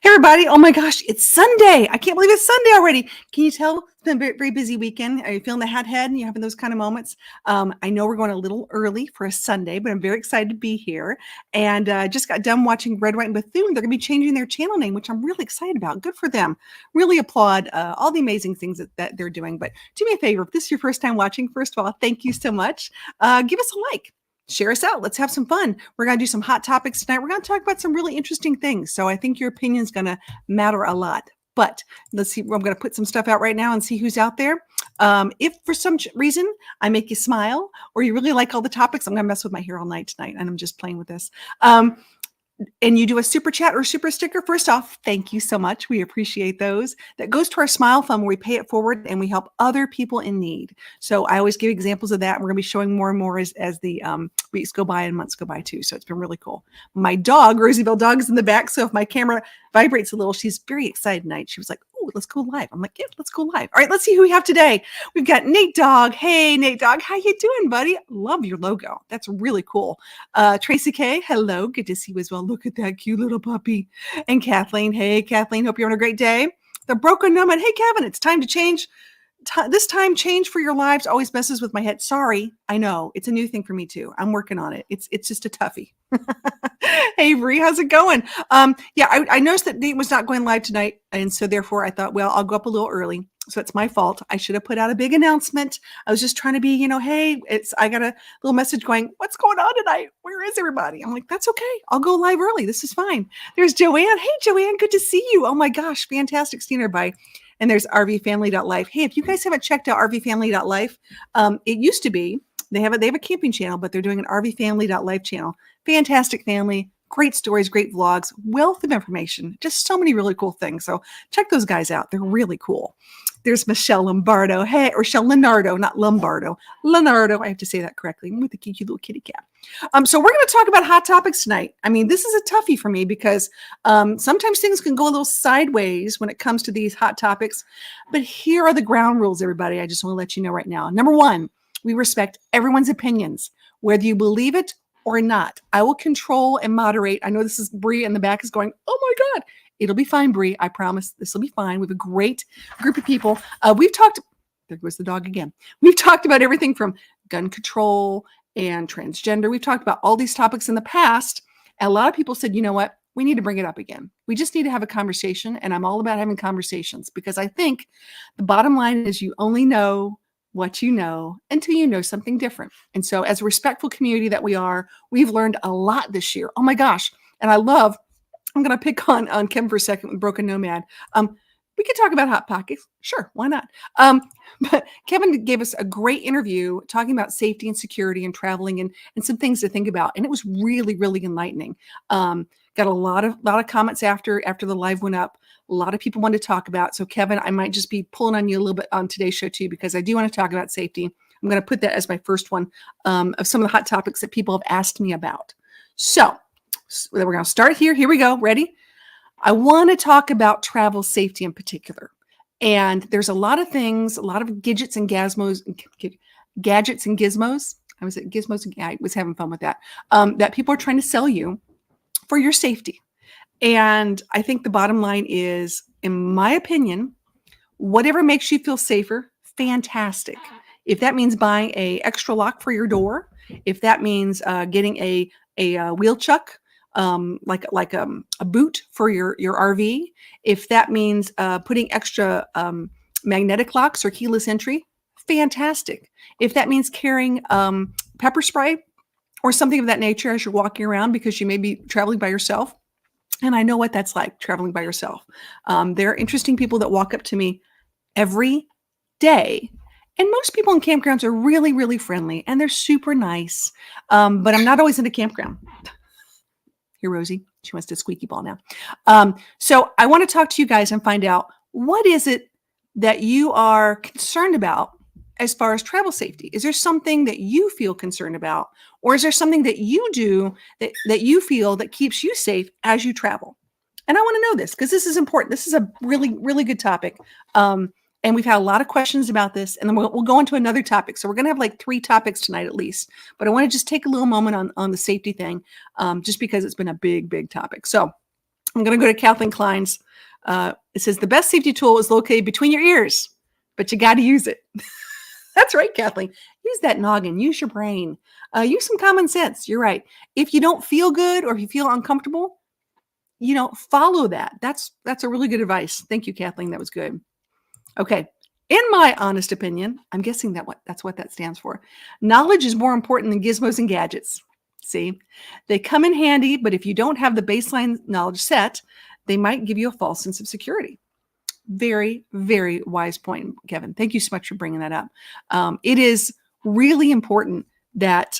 Hey everybody, oh my gosh, it's Sunday. I can't believe it's Sunday already. Can you tell it's been a very, very busy weekend? Are you feeling the hat head and you having those kind of moments? I know we're going a little early for a Sunday, but I'm very excited to be here. And just got done watching Red, White, and Bethune. They're going to be changing their channel name, which I'm really excited about. Good for them. Really applaud all the amazing things that they're doing. But do me a favor, if this is your first time watching, first of all, thank you so much. Give us a like. Share us out. Let's have some fun. We're going to do some hot topics tonight. We're going to talk about some really interesting things. So I think your opinion is going to matter a lot. But let's see. I'm going to put some stuff out right now and see who's out there. If for some reason I make you smile or you really like all the topics, I'm going to mess with my hair all night tonight. And I'm just playing with this. And you do a super chat or super sticker, first off, thank you so much. We appreciate those. That goes to our Smile Fund where we pay it forward and we help other people in need. So I always give examples of that. And we're going to be showing more and more as the weeks go by and months go by too. So it's been really cool. My dog, Roosevelt Dog, is in the back. So if my camera vibrates a little, she's very excited tonight. She was like, oh, let's go live. I'm like, yeah, let's go live. All right, let's see who we have today. We've got Nate Dogg. Hey, Nate Dogg. How you doing, buddy? Love your logo. That's really cool. Tracy K. Hello. Good to see you as well. Look at that cute little puppy. And Kathleen. Hey, Kathleen. Hope you're having a great day. The Broken Nomad. Hey, Kevin. It's time to change. This time, change for your lives always messes with my head. Sorry. I know. It's a new thing for me too. I'm working on it. It's just a toughie. Hey, Bree, how's it going? Yeah, I noticed that Nate was not going live tonight. And so therefore I thought, well, I'll go up a little early. So it's my fault. I should have put out a big announcement. I was just trying to be, hey, I got a little message going, what's going on tonight? Where is everybody? I'm like, that's okay. I'll go live early. This is fine. There's Joanne. Hey, Joanne, good to see you. Oh my gosh, fantastic seeing everybody. And there's rvfamily.life. Hey, if you guys haven't checked out rvfamily.life, it used to be, they have a camping channel, but they're doing an rvfamily.life channel. Fantastic family, great stories, great vlogs, wealth of information, just so many really cool things. So check those guys out. They're really cool. There's Michelle Lombardo. Hey, or Michelle Leonardo, not Lombardo. Leonardo, I have to say that correctly. With the cute little kitty cat. So we're going to talk about hot topics tonight. I mean, this is a toughie for me because sometimes things can go a little sideways when it comes to these hot topics. But here are the ground rules, everybody. I just want to let you know right now. Number one, we respect everyone's opinions, whether you believe it or not. I will control and moderate. I know this is Bree in the back is going, oh my God. It'll be fine, Bree. I promise this will be fine. We have a great group of people. We've talked, there goes the dog again. We've talked about everything from gun control and transgender. We've talked about all these topics in the past. And a lot of people said, you know what? We need to bring it up again. We just need to have a conversation. And I'm all about having conversations because I think the bottom line is you only know what you know until you know something different. And so as a respectful community that we are, we've learned a lot this year. Oh my gosh. And I'm going to pick on Kevin for a second with Broken Nomad. We could talk about Hot Pockets. Sure, why not? But Kevin gave us a great interview talking about safety and security and traveling and some things to think about. And it was really, really enlightening. Got a lot of comments after the live went up. A lot of people wanted to talk about. So Kevin, I might just be pulling on you a little bit on today's show too, because I do want to talk about safety. I'm going to put that as my first one of some of the hot topics that people have asked me about. So we're going to start here. Here we go. Ready? I want to talk about travel safety in particular. And there's a lot of things, a lot of gadgets and gizmos. I was at gizmos. I was having fun with that. That people are trying to sell you for your safety. And I think the bottom line is, in my opinion, whatever makes you feel safer, fantastic. If that means buying a extra lock for your door, if that means getting a wheel chuck, like a boot for your RV, if that means putting extra magnetic locks or keyless entry, fantastic. If that means carrying pepper spray or something of that nature as you're walking around because you may be traveling by yourself, and I know what that's like, traveling by yourself. There are interesting people that walk up to me every day. And most people in campgrounds are really, really friendly and they're super nice. But I'm not always in a campground. Here, Rosie, she wants to squeaky ball now. So I want to talk to you guys and find out, what is it that you are concerned about as far as travel safety? Is there something that you feel concerned about? Or is there something that you do that you feel that keeps you safe as you travel? And I want to know this because this is important. This is a really, really good topic. And we've had a lot of questions about this, and then we'll go into another topic. So we're going to have like 3 topics tonight at least. But I want to just take a little moment on the safety thing, just because it's been a big, big topic. So I'm going to go to Kathleen Klein's. It says the best safety tool is located between your ears, but you got to use it. That's right, Kathleen. Use that noggin. Use your brain. Use some common sense. You're right. If you don't feel good or if you feel uncomfortable, follow that. That's a really good advice. Thank you, Kathleen. That was good. Okay. In my honest opinion, I'm guessing that's what that stands for. Knowledge is more important than gizmos and gadgets. See, they come in handy, but if you don't have the baseline knowledge set, they might give you a false sense of security. Very, very wise point, Kevin. Thank you so much for bringing that up. It is really important that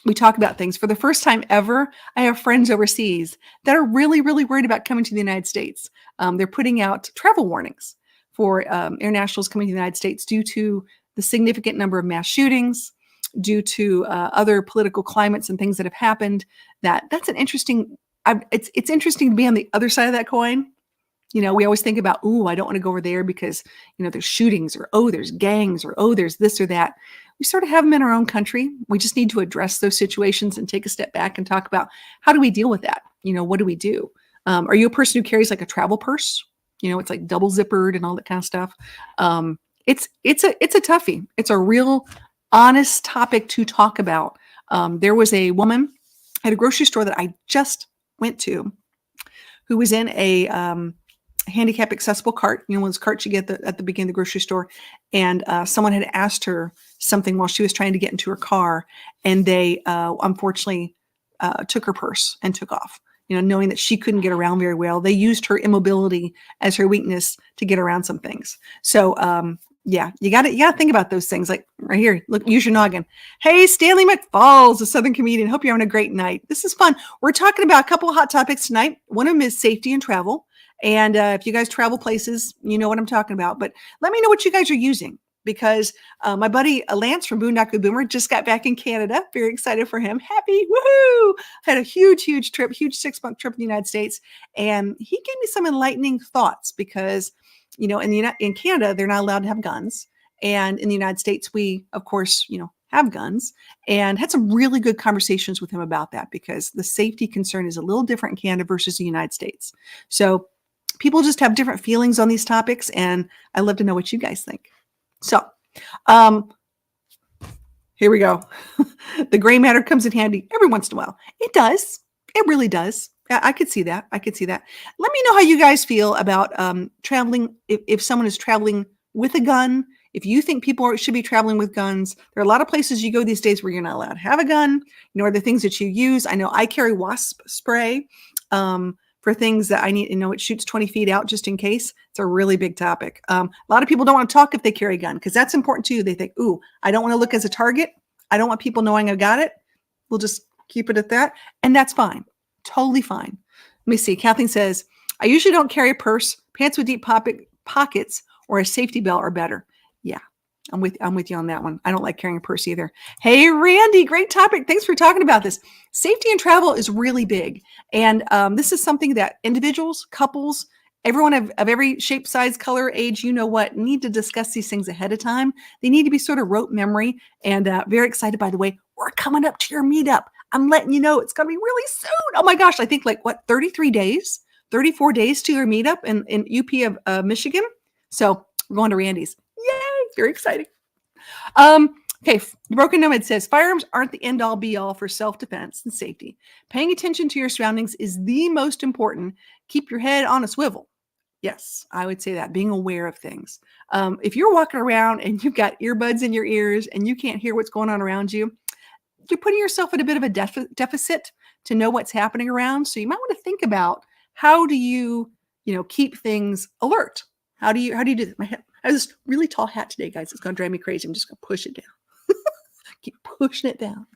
we talk about things. For the first time ever, I have friends overseas that are really, really worried about coming to the United States. They're putting out travel warnings for internationals coming to the United States due to the significant number of mass shootings, due to other political climates and things that have happened. That's an interesting. It's interesting to be on the other side of that coin. We always think about, I don't want to go over there because, there's shootings or, there's gangs or, there's this or that. We sort of have them in our own country. We just need to address those situations and take a step back and talk about how do we deal with that? What do we do? Are you a person who carries like a travel purse? It's like double zippered and all that kind of stuff. It's a toughie. It's a real honest topic to talk about. There was a woman at a grocery store that I just went to who was in a handicap accessible cart, one of those carts you get at the beginning of the grocery store. And someone had asked her something while she was trying to get into her car. And they unfortunately took her purse and took off, knowing that she couldn't get around very well. They used her immobility as her weakness to get around some things. So you got to think about those things. Like right here, look, use your noggin. Hey, Stanley McFalls, a Southern comedian. Hope you're having a great night. This is fun. We're talking about a couple of hot topics tonight. One of them is safety and travel. And if you guys travel places, you know what I'm talking about. But let me know what you guys are using, because my buddy Lance from Boondocking Boomer just got back in Canada. Very excited for him. Happy. Woohoo. Had a huge trip, huge 6-month trip in the United States. And he gave me some enlightening thoughts because, in Canada, they're not allowed to have guns. And in the United States, we, of course, have guns, and had some really good conversations with him about that, because the safety concern is a little different in Canada versus the United States. So people just have different feelings on these topics, and I'd love to know what you guys think. So here we go. The gray matter comes in handy every once in a while. It does. It really does. I could see that. Let me know how you guys feel about traveling. If someone is traveling with a gun, if you think people should be traveling with guns. There are a lot of places you go these days where you're not allowed to have a gun. Are the things that you use. I know I carry wasp spray for things that I need. It shoots 20 feet out just in case. It's a really big topic. A lot of people don't want to talk if they carry a gun, because that's important too. They think, I don't want to look as a target. I don't want people knowing I've got it. We'll just keep it at that. And that's fine. Totally fine. Let me see. Kathleen says, I usually don't carry a purse. Pants with deep pockets or a safety belt are better. Yeah, I'm with you on that one. I don't like carrying a purse either. Hey, Randy, great topic. Thanks for talking about this. Safety and travel is really big. And this is something that individuals, couples, everyone of every shape, size, color, age, need to discuss these things ahead of time. They need to be sort of rote memory. And very excited, by the way, we're coming up to your meetup. I'm letting you know it's going to be really soon. Oh my gosh, I think 34 days to your meetup in UP of Michigan. So we're going to Randy's. Yay, very exciting. Okay, Broken Nomad says, firearms aren't the end-all be-all for self-defense and safety. Paying attention to your surroundings is the most important. Keep your head on a swivel. Yes, I would say that, being aware of things. If you're walking around and you've got earbuds in your ears and you can't hear what's going on around you, you're putting yourself at a bit of a deficit to know what's happening around. So you might want to think about, how do you, keep things alert? How do you do this? I have this really tall hat today, guys. It's going to drive me crazy. I'm just going to push it down. Keep pushing it down.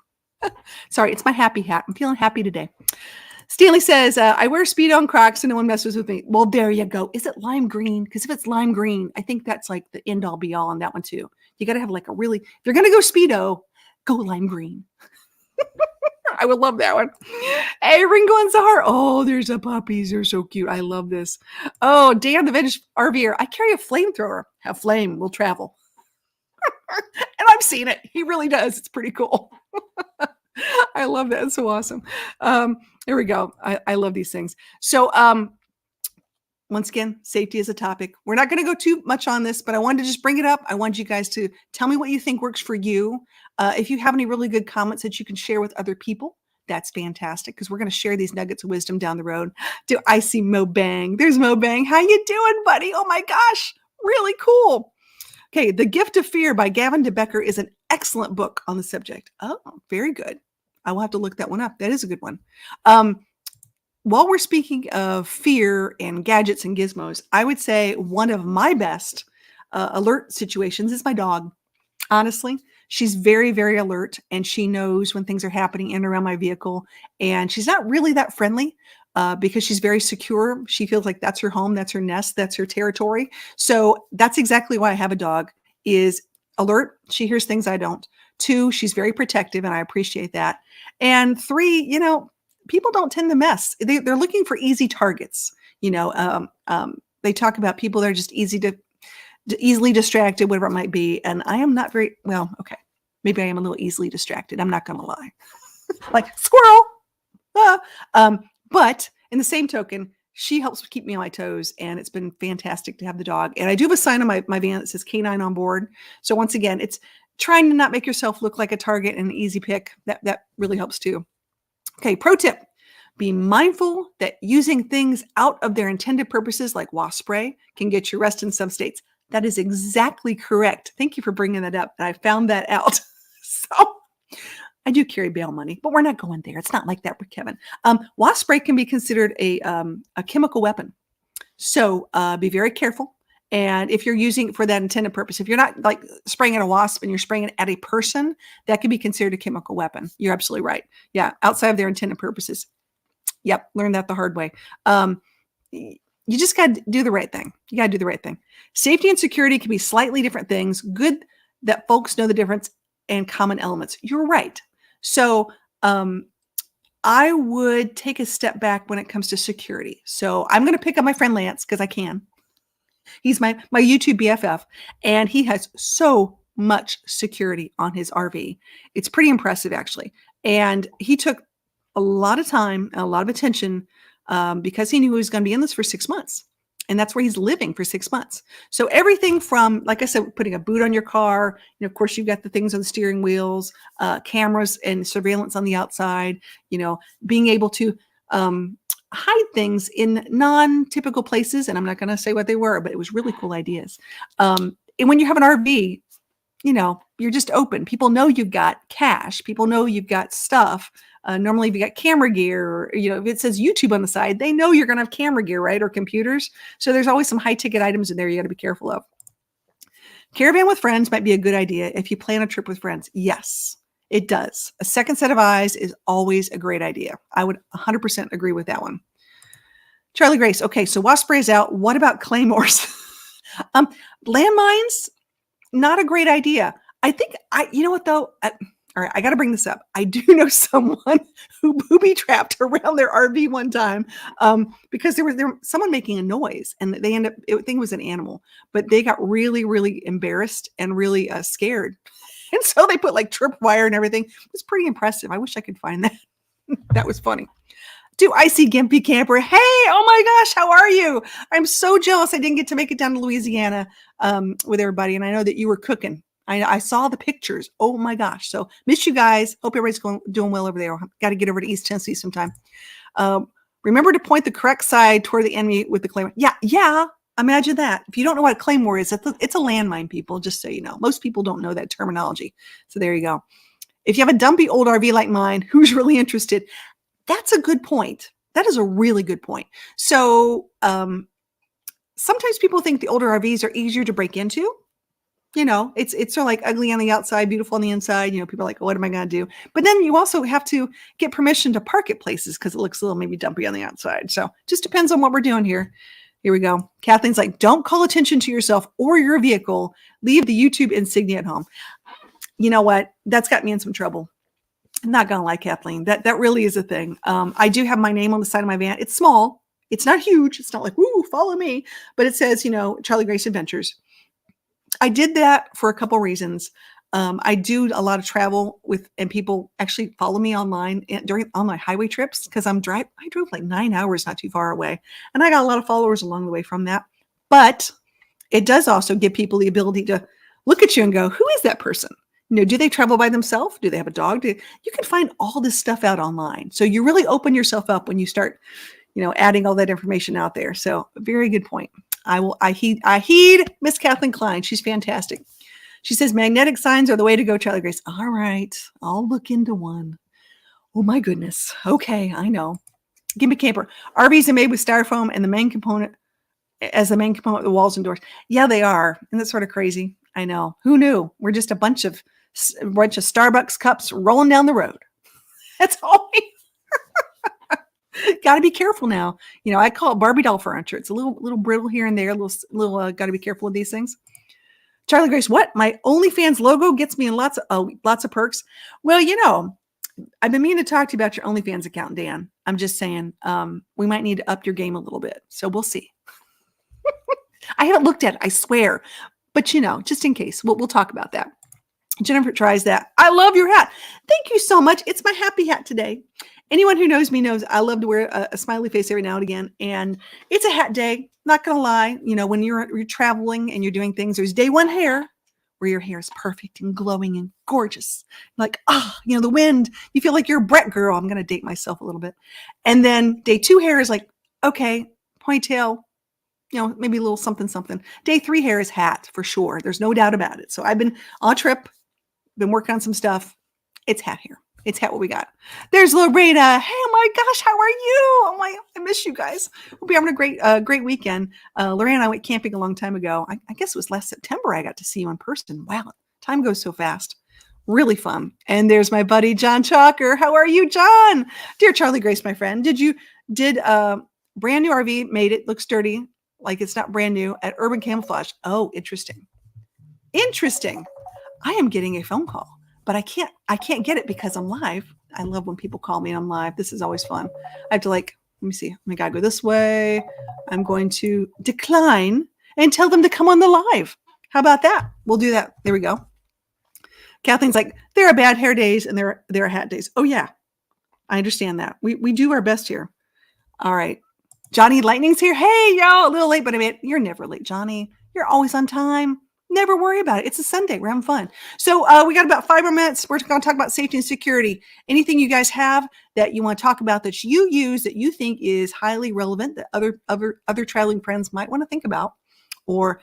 Sorry, it's my happy hat. I'm feeling happy today. Stanley says, I wear Speedo and Crocs and no one messes with me. Well, there you go. Is it lime green? Because if it's lime green, I think that's like the end all be all on that one too. You got to have if you're going to go Speedo, go lime green. I would love that one. Hey, Ringo and Zahar. Oh, there's a puppies. They're so cute. I love this. Oh, Dan, the vintage RVer. I carry a flamethrower. Have flame. We'll travel. And I've seen it. He really does. It's pretty cool. I love that. It's so awesome. There we go. I love these things. So, once again, safety is a topic. We're not going to go too much on this, but I wanted to just bring it up. I want you guys to tell me what you think works for you. If you have any really good comments that you can share with other people, that's fantastic, because we're going to share these nuggets of wisdom down the road. Do I see Mo Bang? There's Mo Bang. How you doing, buddy? Oh my gosh, really cool. Okay, The Gift of Fear by Gavin de Becker is an excellent book on the subject. Oh, very good. I will have to look that one up. That is a good one. While we're speaking of fear and gadgets and gizmos, I would say one of my best alert situations is my dog. Honestly, she's very, very alert, and she knows when things are happening in and around my vehicle. And she's not really that friendly because she's very secure. She feels like that's her home, that's her nest, that's her territory. So that's exactly why I have a dog, is alert. She hears things I don't. 2, she's very protective, and I appreciate that. And 3, people don't tend to mess. They're looking for easy targets. They talk about people that are just easily distracted, whatever it might be. And I am not very well. Okay, maybe I am a little easily distracted. I'm not going to lie. Like squirrel. But in the same token, she helps keep me on my toes, and it's been fantastic to have the dog. And I do have a sign on my van that says Canine on board. So once again, it's trying to not make yourself look like a target and an easy pick. That really helps too. Okay, pro tip. Be mindful that using things out of their intended purposes, like wasp spray, can get you arrested in some states. That is exactly correct. Thank you for bringing that up. I found that out. So I do carry bail money, but we're not going there. It's not like that with Kevin. Wasp spray can be considered a chemical weapon. So be very careful. And if you're using it for that intended purpose, if you're not like spraying at a wasp and you're spraying it at a person, that can be considered a chemical weapon. You're absolutely right. Yeah, outside of their intended purposes. Yep, learned that the hard way. You just got to do the right thing. You got to do the right thing. Safety and security can be slightly different things. Good that folks know the difference and common elements. You're right. So I would take a step back when it comes to security. So I'm going to pick up my friend Lance because I can. He's my YouTube BFF, and he has so much security on his RV. It's pretty impressive, actually. And he took a lot of time, a lot of attention, because he knew he was going to be in this for 6 months. And that's where he's living for 6 months. So everything from, like I said, putting a boot on your car, of course, you've got the things on the steering wheels, cameras and surveillance on the outside, being able to hide things in non-typical places. And I'm not going to say what they were, but it was really cool ideas. And when you have an RV, you're just open. People know you've got cash. People know you've got stuff. Normally, if you got camera gear, or, if it says YouTube on the side, they know you're going to have camera gear, right? Or computers. So there's always some high ticket items in there you got to be careful of. Caravan with friends might be a good idea if you plan a trip with friends. Yes, it does. A second set of eyes is always a great idea. I would 100% agree with that one. Charlie Grace. Okay, so wasp spray is out. What about claymores? Landmines, not a great idea. I think you know what though? All right, I got to bring this up. I do know someone who booby trapped around their RV one time because there was someone making a noise, and they I think it was an animal, but they got really, really embarrassed and really scared. And so they put like tripwire and everything. It was pretty impressive. I wish I could find that. That was funny. Do I see Gimpy Camper? Hey, oh my gosh, how are you? I'm so jealous I didn't get to make it down to Louisiana with everybody. And I know that you were cooking. I saw the pictures. Oh my gosh. So miss you guys. Hope everybody's doing well over there. Got to get over to East Tennessee sometime. Remember to point the correct side toward the enemy with the claymore. Yeah. Imagine that. If you don't know what a claymore is, it's a landmine, people, just so you know. Most people don't know that terminology. So there you go. If you have a dumpy old RV like mine, who's really interested? That's a good point. That is a really good point. So sometimes people think the older RVs are easier to break into. It's sort of like ugly on the outside, beautiful on the inside. People are like, what am I going to do? But then you also have to get permission to park at places because it looks a little maybe dumpy on the outside. So just depends on what we're doing here. Here we go. Kathleen's like, don't call attention to yourself or your vehicle. Leave the YouTube insignia at home. You know what? That's got me in some trouble. I'm not going to lie, Kathleen. That really is a thing. I do have my name on the side of my van. It's small. It's not huge. It's not like, woo, follow me. But it says, Charlie Grace Adventures. I did that for a couple reasons. I do a lot of travel and people actually follow me online on my highway trips because I drove like 9 hours not too far away. And I got a lot of followers along the way from that. But it does also give people the ability to look at you and go, who is that person? Do they travel by themselves? Do they have a dog? You can find all this stuff out online. So you really open yourself up when you start, adding all that information out there. So very good point. I heed Miss Kathleen Klein. She's fantastic. She says magnetic signs are the way to go, Charlie Grace. All right. I'll look into one. Oh my goodness. Okay. I know. Give me camper. RVs are made with styrofoam and the main component of the walls and doors. Yeah, they are. And that's sort of crazy. I know. Who knew? We're just a bunch of Starbucks cups rolling down the road. That's all. Got to be careful now. I call it Barbie doll furniture. It's a little brittle here and there. Got to be careful with these things. Charlie Grace, what? My OnlyFans logo gets me in lots of perks. Well, I've been meaning to talk to you about your OnlyFans account, Dan. I'm just saying, we might need to up your game a little bit. So we'll see. I haven't looked at it, I swear. But, just in case, we'll talk about that. Jennifer tries that. I love your hat. Thank you so much. It's my happy hat today. Anyone who knows me knows I love to wear a smiley face every now and again. And it's a hat day. Not going to lie. When you're traveling and you're doing things, there's day one hair where your hair is perfect and glowing and gorgeous. Like, the wind, you feel like you're a Brett girl. I'm going to date myself a little bit. And then day two hair is like, okay, ponytail, maybe a little something, something. Day three hair is hat for sure. There's no doubt about it. So I've been on a trip, been working on some stuff. It's hat hair. It's hat what we got. There's Lorena. Hey, oh my gosh, how are you? Oh my, I miss you guys. We'll be having a great weekend. Lorena and I went camping a long time ago. I guess it was last September I got to see you in person. Wow, time goes so fast. Really fun. And there's my buddy, John Chalker. How are you, John? Dear Charlie Grace, my friend, did brand new RV, made it, looks dirty, like it's not brand new, at Urban Camouflage. Oh, interesting. I am getting a phone call, but I can't get it because I'm live. I love when people call me and I'm live. This is always fun. I have to let me see. I gotta go this way. I'm going to decline and tell them to come on the live. How about that? We'll do that. There we go. Kathleen's like, there are bad hair days and there are hat days. Oh yeah, I understand that. We do our best here. All right. Johnny Lightning's here. Hey, y'all, a little late, but I mean, you're never late, Johnny. You're always on time. Never worry about it. It's a Sunday. We're having fun. So we got about 5 more minutes. We're going to talk about safety and security. Anything you guys have that you want to talk about that you use that you think is highly relevant that other traveling friends might want to think about, or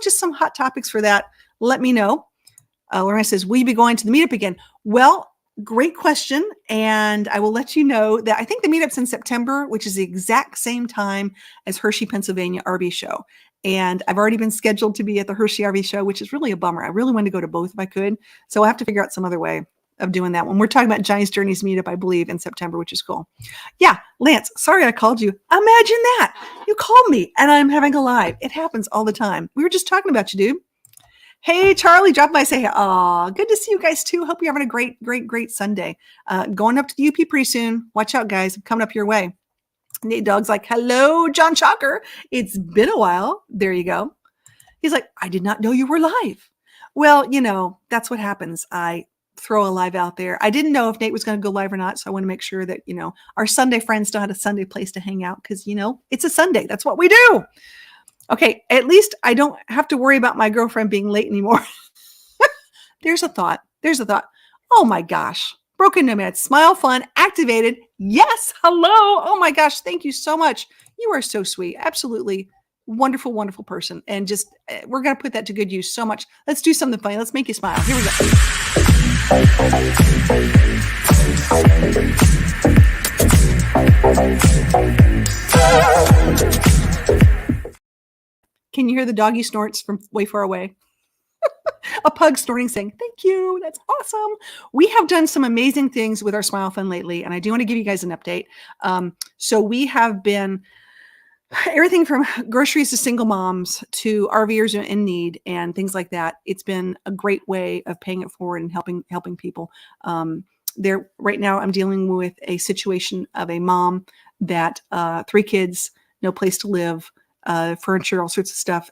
just some hot topics for that, let me know. Lorena says, will you be going to the meetup again? Well, great question. And I will let you know that I think the meetup's in September, which is the exact same time as Hershey, Pennsylvania RV show. And I've already been scheduled to be at the Hershey RV show, which is really a bummer. I really wanted to go to both if I could. So I'll have to figure out some other way of doing that one. We're talking about Giants Journeys meetup, I believe, in September, which is cool. Yeah, Lance, sorry I called you. Imagine that. You called me and I'm having a live. It happens all the time. We were just talking about you, dude. Hey, Charlie, drop by, say, aw, good to see you guys too. Hope you're having a great Sunday. Going up to the UP pretty soon. Watch out, guys. I'm coming up your way. Nate Dogg's like, hello, John Chalker. It's been a while. There you go. He's like, I did not know you were live. Well, that's what happens. I throw a live out there. I didn't know if Nate was going to go live or not. So I want to make sure that, our Sunday friends still had a Sunday place to hang out because, it's a Sunday. That's what we do. Okay, at least I don't have to worry about my girlfriend being late anymore. There's a thought. Oh my gosh. Broken Nomad, Smile Fun, activated. Yes, hello. Oh my gosh, thank you so much. You are so sweet. Absolutely wonderful, wonderful person. And just, we're going to put that to good use so much. Let's do something funny. Let's make you smile. Here we go. Can you hear the doggy snorts from way far away? A pug snorting saying, thank you. That's awesome. We have done some amazing things with our Smile Fund lately, and I do want to give you guys an update. So we have been everything from groceries to single moms to RVers in need and things like that. It's been a great way of paying it forward and helping people. Right now I'm dealing with a situation of a mom that 3 kids, no place to live, furniture, all sorts of stuff.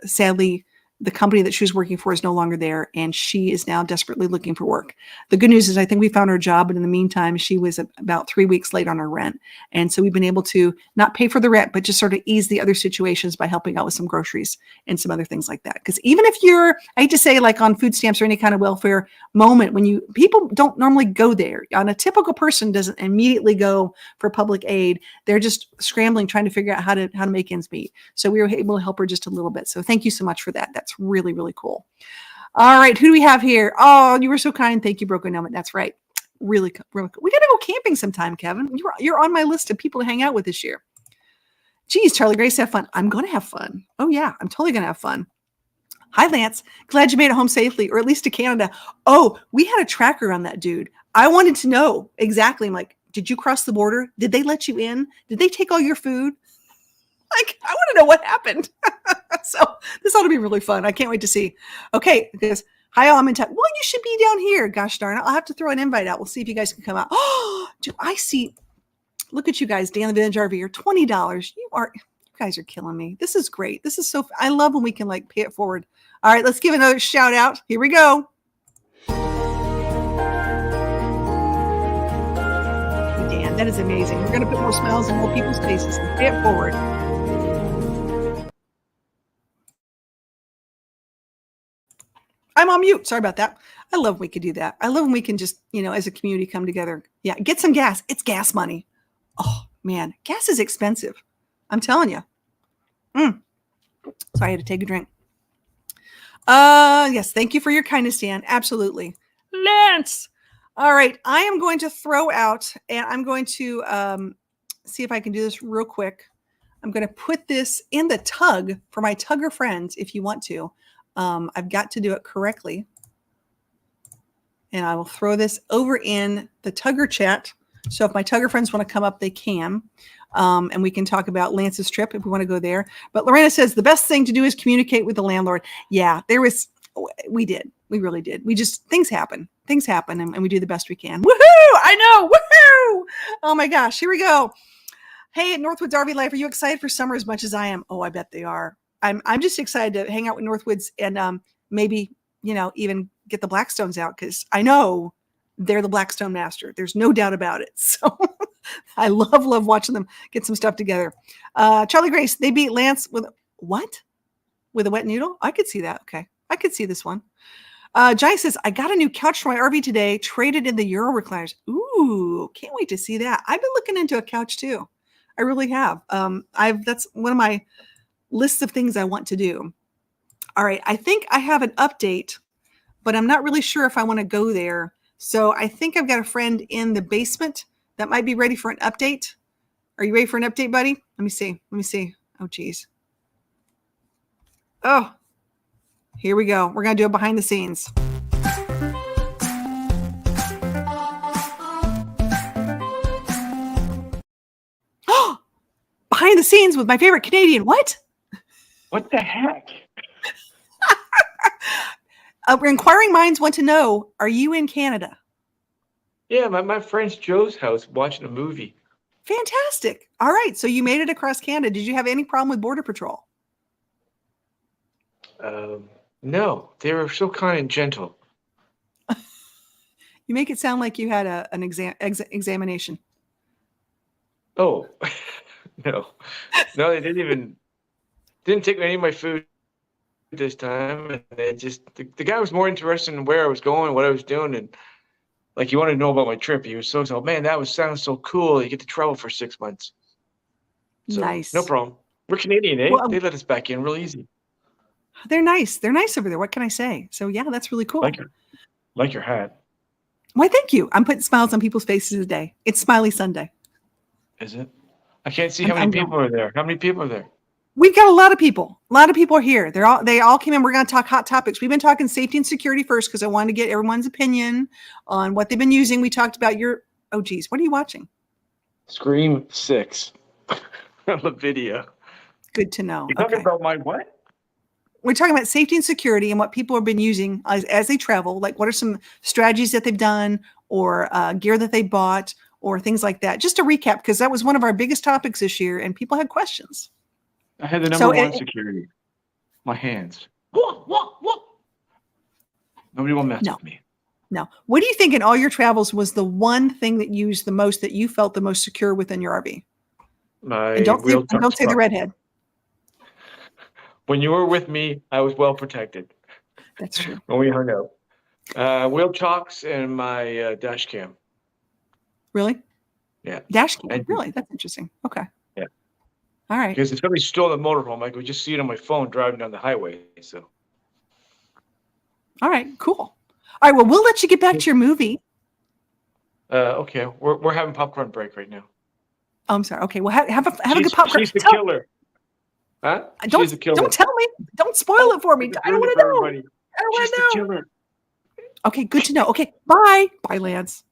Sadly, the company that she was working for is no longer there, and she is now desperately looking for work. The good news is I think we found her a job, but in the meantime, she was about 3 weeks late on her rent. And so we've been able to not pay for the rent, but just sort of ease the other situations by helping out with some groceries and some other things like that. Because even if you're, I hate to say, like on food stamps or any kind of welfare moment, when people don't normally go there. On a typical person doesn't immediately go for public aid. They're just scrambling, trying to figure out how to make ends meet. So we were able to help her just a little bit. So thank you so much for that. That's really, really cool. All right. Who do we have here? Oh, you were so kind. Thank you, Broken Helmet. That's right. Really cool. We got to go camping sometime, Kevin. You're on my list of people to hang out with this year. Geez, Charlie Grace, have fun. I'm going to have fun. Oh, yeah. I'm totally going to have fun. Hi, Lance. Glad you made it home safely, or at least to Canada. Oh, we had a tracker on that dude. I wanted to know exactly. I'm like, did you cross the border? Did they let you in? Did they take all your food? Like, I want to know what happened. So this ought to be really fun. I can't wait to see. Okay, because hi, all, I'm in touch. Well, you should be down here. Gosh darn it. I'll have to throw an invite out. We'll see if you guys can come out. Oh, do I see? Look at you guys, Dan the Vintage RV. $20. You guys are killing me. This is great. This is so, I love when we can like pay it forward. All right, let's give another shout out. Here we go. Dan, that is amazing. We're going to put more smiles in more people's faces and pay it forward. I'm on mute. Sorry about that. I love when we can do that. I love when we can just, as a community come together. Yeah, get some gas. It's gas money. Oh, man. Gas is expensive. I'm telling you. So I had to take a drink. Yes. Thank you for your kindness, Dan. Absolutely. Lance. All right. I am going to throw out, and I'm going to see if I can do this real quick. I'm going to put this in the tug for my tugger friends if you want to. I've got to do it correctly. And I will throw this over in the Tugger chat. So if my Tugger friends want to come up, they can. And we can talk about Lance's trip if we want to go there. But Lorena says the best thing to do is communicate with the landlord. Yeah, we did. We really did. Things happen. Things happen, and we do the best we can. Woohoo! I know. Woohoo! Oh my gosh. Here we go. Hey, Northwoods RV Life, are you excited for summer as much as I am? Oh, I bet they are. I'm just excited to hang out with Northwoods and maybe, even get the Blackstones out, because I know they're the Blackstone master. There's no doubt about it. So I love watching them get some stuff together. Charlie Grace, they beat Lance with what? With a wet noodle? I could see that. Okay. I could see this one. Jai says, I got a new couch for my RV today, traded in the Euro recliners. Ooh, can't wait to see that. I've been looking into a couch too. I really have. That's one of my lists of things I want to do. All right. I think I have an update, but I'm not really sure if I want to go there. So I think I've got a friend in the basement that might be ready for an update. Are you ready for an update, buddy? Let me see. Oh, geez. Oh, here we go. We're going to do it behind the scenes. Oh, behind the scenes with my favorite Canadian. What? What the heck? Inquiring minds want to know, are you in Canada? Yeah, my friend's Joe's house watching a movie. Fantastic. All right. So you made it across Canada. Did you have any problem with Border Patrol? No, they were so kind and gentle. You make it sound like you had an examination. Oh, no, they didn't take any of my food this time. And they just the guy was more interested in where I was going, what I was doing, and like he wanted to know about my trip. He was so man, sounds so cool. You get to travel for 6 months. So, nice. No problem. We're Canadian, eh? Well, they let us back in real easy. They're nice. They're nice over there. What can I say? So yeah, that's really cool. Like your hat. Why, thank you. I'm putting smiles on people's faces today. It's Smiley Sunday. Is it? I can't see how many people are there. How many people are there? We've got a lot of people. A lot of people are here. They all came in. We're going to talk hot topics. We've been talking safety and security first because I wanted to get everyone's opinion on what they've been using. We talked about oh geez, what are you watching? Scream 6 on the video. Good to know. You're talking about my what? We're talking about safety and security and what people have been using as they travel. Like, what are some strategies that they've done, or gear that they bought, or things like that. Just to recap, because that was one of our biggest topics this year, and people had questions. I had the number one security. My hands. Whoa, whoa, whoa. Nobody will mess No. with me. No. What do you think in all your travels was the one thing that you used the most, that you felt the most secure within your RV? My And wheel truck don't say the truck. redhead. When you were with me, I was well protected That's true. when we hung out. Wheel chocks and my dash cam. Really? Yeah. Dash cam. And Really? That's interesting. Okay. yeah, All right. because if somebody stole the motorhome, I could just see it on my phone driving down the highway. So All right. Cool. All right. Well, we'll let you get back to your movie. okay, we're having popcorn break right now. Oh, I'm sorry. Okay. Well, have a good popcorn. She's the killer. Huh? She's the killer. Don't tell me. Don't spoil it for me. I don't want to know. Everybody. I don't She's want the to know. killer. Okay. Good to know. Okay. Bye. Bye, Lance.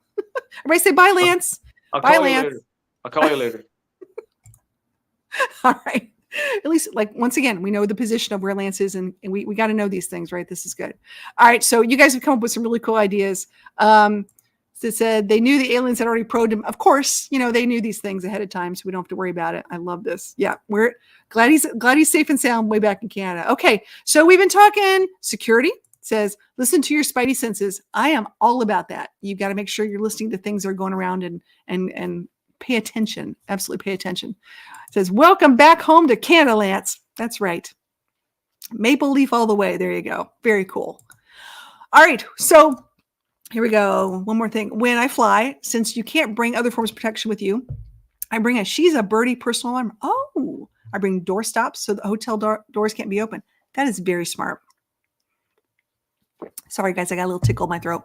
Everybody say bye, Lance. I'll Bye, call you Lance. later. I'll call you later. All right. At least, like, once again, we know the position of where Lance is, and we got to know these things, right? This is good. All right. So you guys have come up with some really cool ideas. It said they knew the aliens had already probed him. Of course, they knew these things ahead of time, so we don't have to worry about it. I love this. Yeah, we're glad he's safe and sound way back in Canada. Okay, so we've been talking security. It says listen to your spidey senses. I am all about that. You got to make sure you're listening to things that are going around and pay attention. Absolutely pay attention. It says welcome back home to Canada, Lance. That's right. Maple leaf all the way. There you go. Very cool. All right, so. Here we go. One more thing. When I fly, since you can't bring other forms of protection with you, I bring a She's a Birdie personal alarm. Oh, I bring door stops so the hotel doors can't be open. That is very smart. Sorry, guys. I got a little tickle in my throat.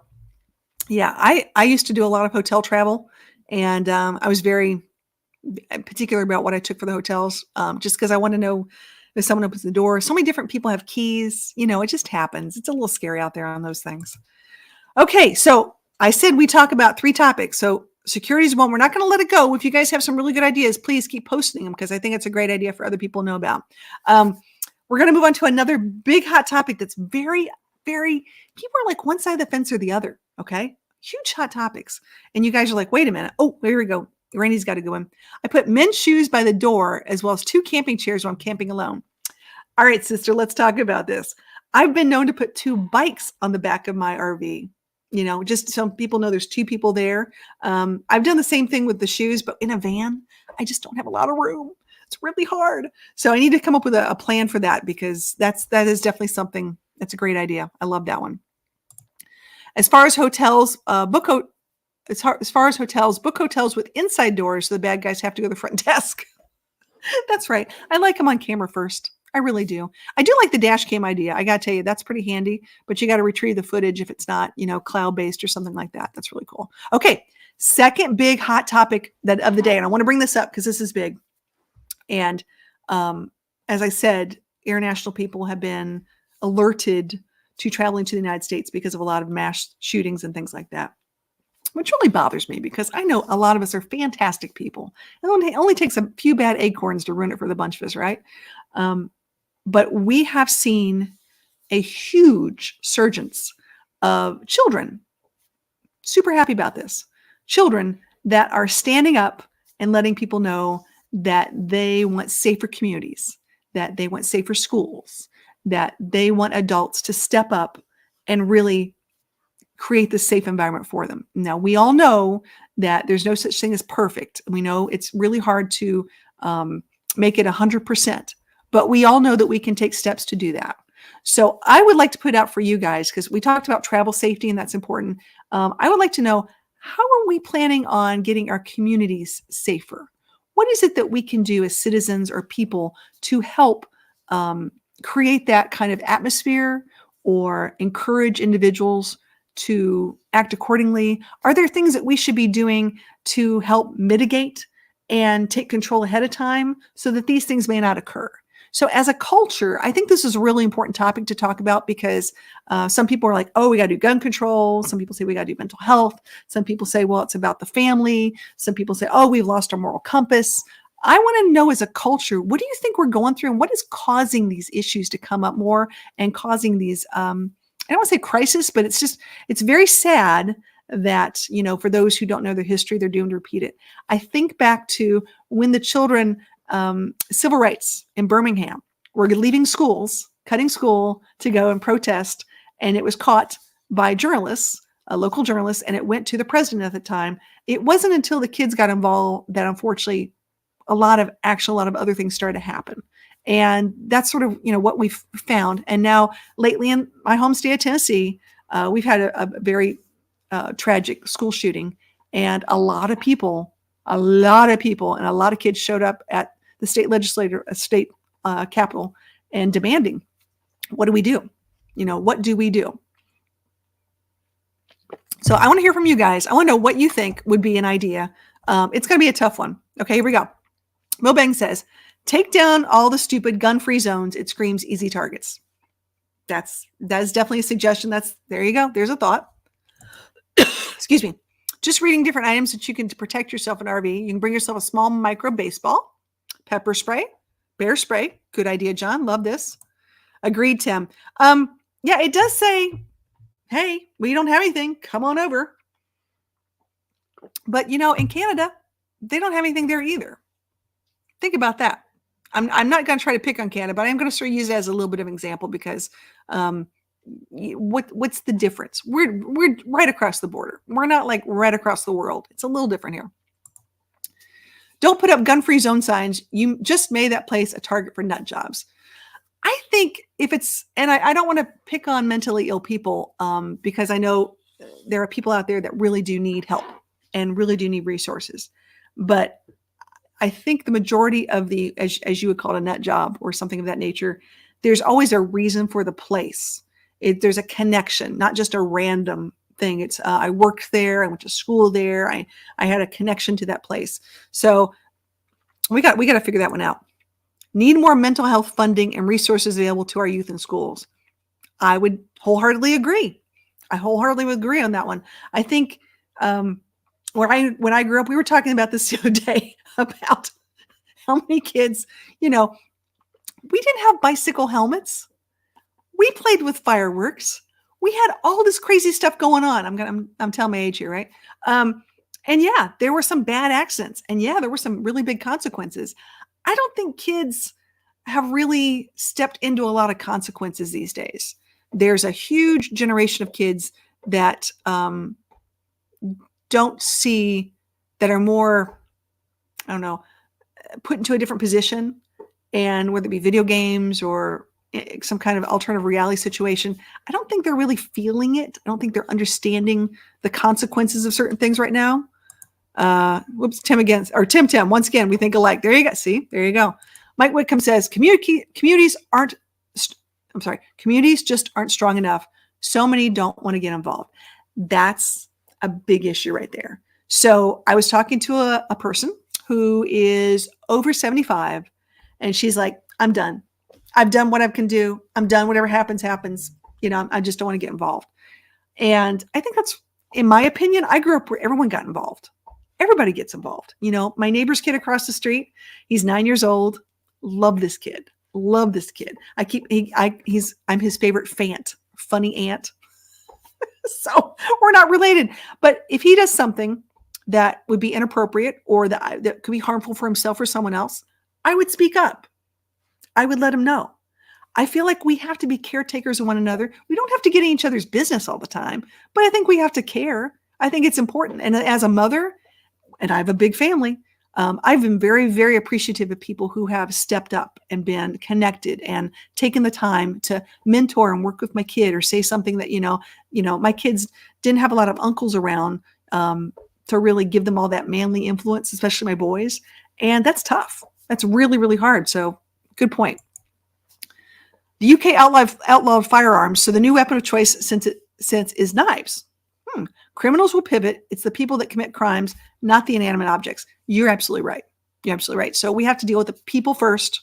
Yeah, I used to do a lot of hotel travel, and I was very particular about what I took for the hotels, just because I want to know if someone opens the door. So many different people have keys. It just happens. It's a little scary out there on those things. Okay, so I said we talk about 3 topics. So security is one. We're not going to let it go. If you guys have some really good ideas, please keep posting them because I think it's a great idea for other people to know about. We're going to move on to another big hot topic that's very, very, people are like one side of the fence or the other, okay? Huge hot topics. And you guys are like, wait a minute. Oh, here we go. Randy's got to go in. I put men's shoes by the door as well as 2 camping chairs when I'm camping alone. All right, sister, let's talk about this. I've been known to put 2 bikes on the back of my RV. Just so people know there's 2 people there. I've done the same thing with the shoes, but in a van, I just don't have a lot of room. It's really hard. So I need to come up with a plan for that because that is definitely something that's a great idea. I love that one. As far as hotels, book hotels with inside doors so the bad guys have to go to the front desk. That's right. I like them on camera first. I really do. I do like the dash cam idea. I got to tell you, that's pretty handy, but you got to retrieve the footage if it's not, cloud-based or something like that. That's really cool. Okay. Second big hot topic of the day. And I want to bring this up because this is big. And as I said, international people have been alerted to traveling to the United States because of a lot of mass shootings and things like that, which really bothers me because I know a lot of us are fantastic people. It only takes a few bad acorns to ruin it for the bunch of us, right? But we have seen a huge surgence of children. Super happy about this. Children that are standing up and letting people know that they want safer communities, that they want safer schools, that they want adults to step up and really create this safe environment for them. Now, we all know that there's no such thing as perfect. We know it's really hard to make it 100%. But we all know that we can take steps to do that. So I would like to put out for you guys, because we talked about travel safety and that's important. I would like to know, how are we planning on getting our communities safer? What is it that we can do as citizens or people to help create that kind of atmosphere or encourage individuals to act accordingly? Are there things that we should be doing to help mitigate and take control ahead of time so that these things may not occur? So as a culture, I think this is a really important topic to talk about because some people are like, oh, we got to do gun control. Some people say we got to do mental health. Some people say, well, it's about the family. Some people say, oh, we've lost our moral compass. I want to know as a culture, what do you think we're going through and what is causing these issues to come up more and causing these, I don't want to say crisis, but it's very sad that, for those who don't know their history, they're doomed to repeat it. I think back to when the children, civil rights in Birmingham were leaving schools cutting school to go and protest, and it was caught by journalists, local journalists, and it went to the president at the time. It wasn't until the kids got involved that unfortunately a lot of other things started to happen. And that's sort of, what we've found. And now lately in my home state of Tennessee, we've had a very tragic school shooting, and a lot of people and a lot of kids showed up at the state capitol and demanding, what do we do? What do we do? So I want to hear from you guys. I want to know what you think would be an idea. It's going to be a tough one. Okay, here we go. Mo Bang says, take down all the stupid gun-free zones. It screams easy targets. That is definitely a suggestion. There you go. There's a thought. Excuse me. Just reading different items that you can to protect yourself in RV. You can bring yourself a small micro baseball, pepper spray, bear spray. Good idea, John. Love this. Agreed, Tim. Yeah, it does say, hey, we don't have anything. Come on over. But, in Canada, they don't have anything there either. Think about that. I'm not going to try to pick on Canada, but I'm going to sort of use it as a little bit of an example because what's the difference? We're right across the border. We're not like right across the world. It's a little different here. Don't put up gun-free zone signs. You just made that place a target for nut jobs. I think and I don't want to pick on mentally ill people because I know there are people out there that really do need help and really do need resources. But I think the majority of as you would call it, a nut job or something of that nature, there's always a reason for the place. There's a connection, not just a random thing. It's I worked there, I went to school there, I had a connection to that place. So we got to figure that one out. Need more mental health funding and resources available to our youth in schools. I would wholeheartedly agree. I wholeheartedly would agree on that one. I think when I grew up, we were talking about this the other day about how many kids, we didn't have bicycle helmets. We played with fireworks. We had all this crazy stuff going on. I'm telling my age here, right? And yeah, there were some bad accidents, and yeah, there were some really big consequences. I don't think kids have really stepped into a lot of consequences these days. There's a huge generation of kids that don't see, that are more, I don't know, put into a different position, and whether it be video games or some kind of alternative reality situation, I don't think they're really feeling it. I don't think they're understanding the consequences of certain things right now. Tim again, or Tim, once again, we think alike. There you go. See, there you go. Mike Whitcomb says, communities just aren't strong enough. So many don't want to get involved. That's a big issue right there. So I was talking to a person who is over 75, and she's like, I'm done. I've done what I can do. I'm done. Whatever happens, happens. I just don't want to get involved. And I think that's, in my opinion, I grew up where everyone got involved. Everybody gets involved. My neighbor's kid across the street, he's 9 years old. Love this kid. Love this kid. I'm his favorite Fant, funny aunt. So we're not related. But if he does something that would be inappropriate or that could be harmful for himself or someone else, I would speak up. I would let him know. I feel like we have to be caretakers of one another. We don't have to get in each other's business all the time, but I think we have to care. I think it's important. And as a mother, and I have a big family, I've been very, very appreciative of people who have stepped up and been connected and taken the time to mentor and work with my kid, or say something that, my kids didn't have a lot of uncles around to really give them all that manly influence, especially my boys. And that's tough. That's really, really hard. So good point. The UK outlawed firearms, so the new weapon of choice since is knives. Criminals will pivot. It's the people that commit crimes, not the inanimate objects. You're absolutely right. You're absolutely right. So we have to deal with the people first,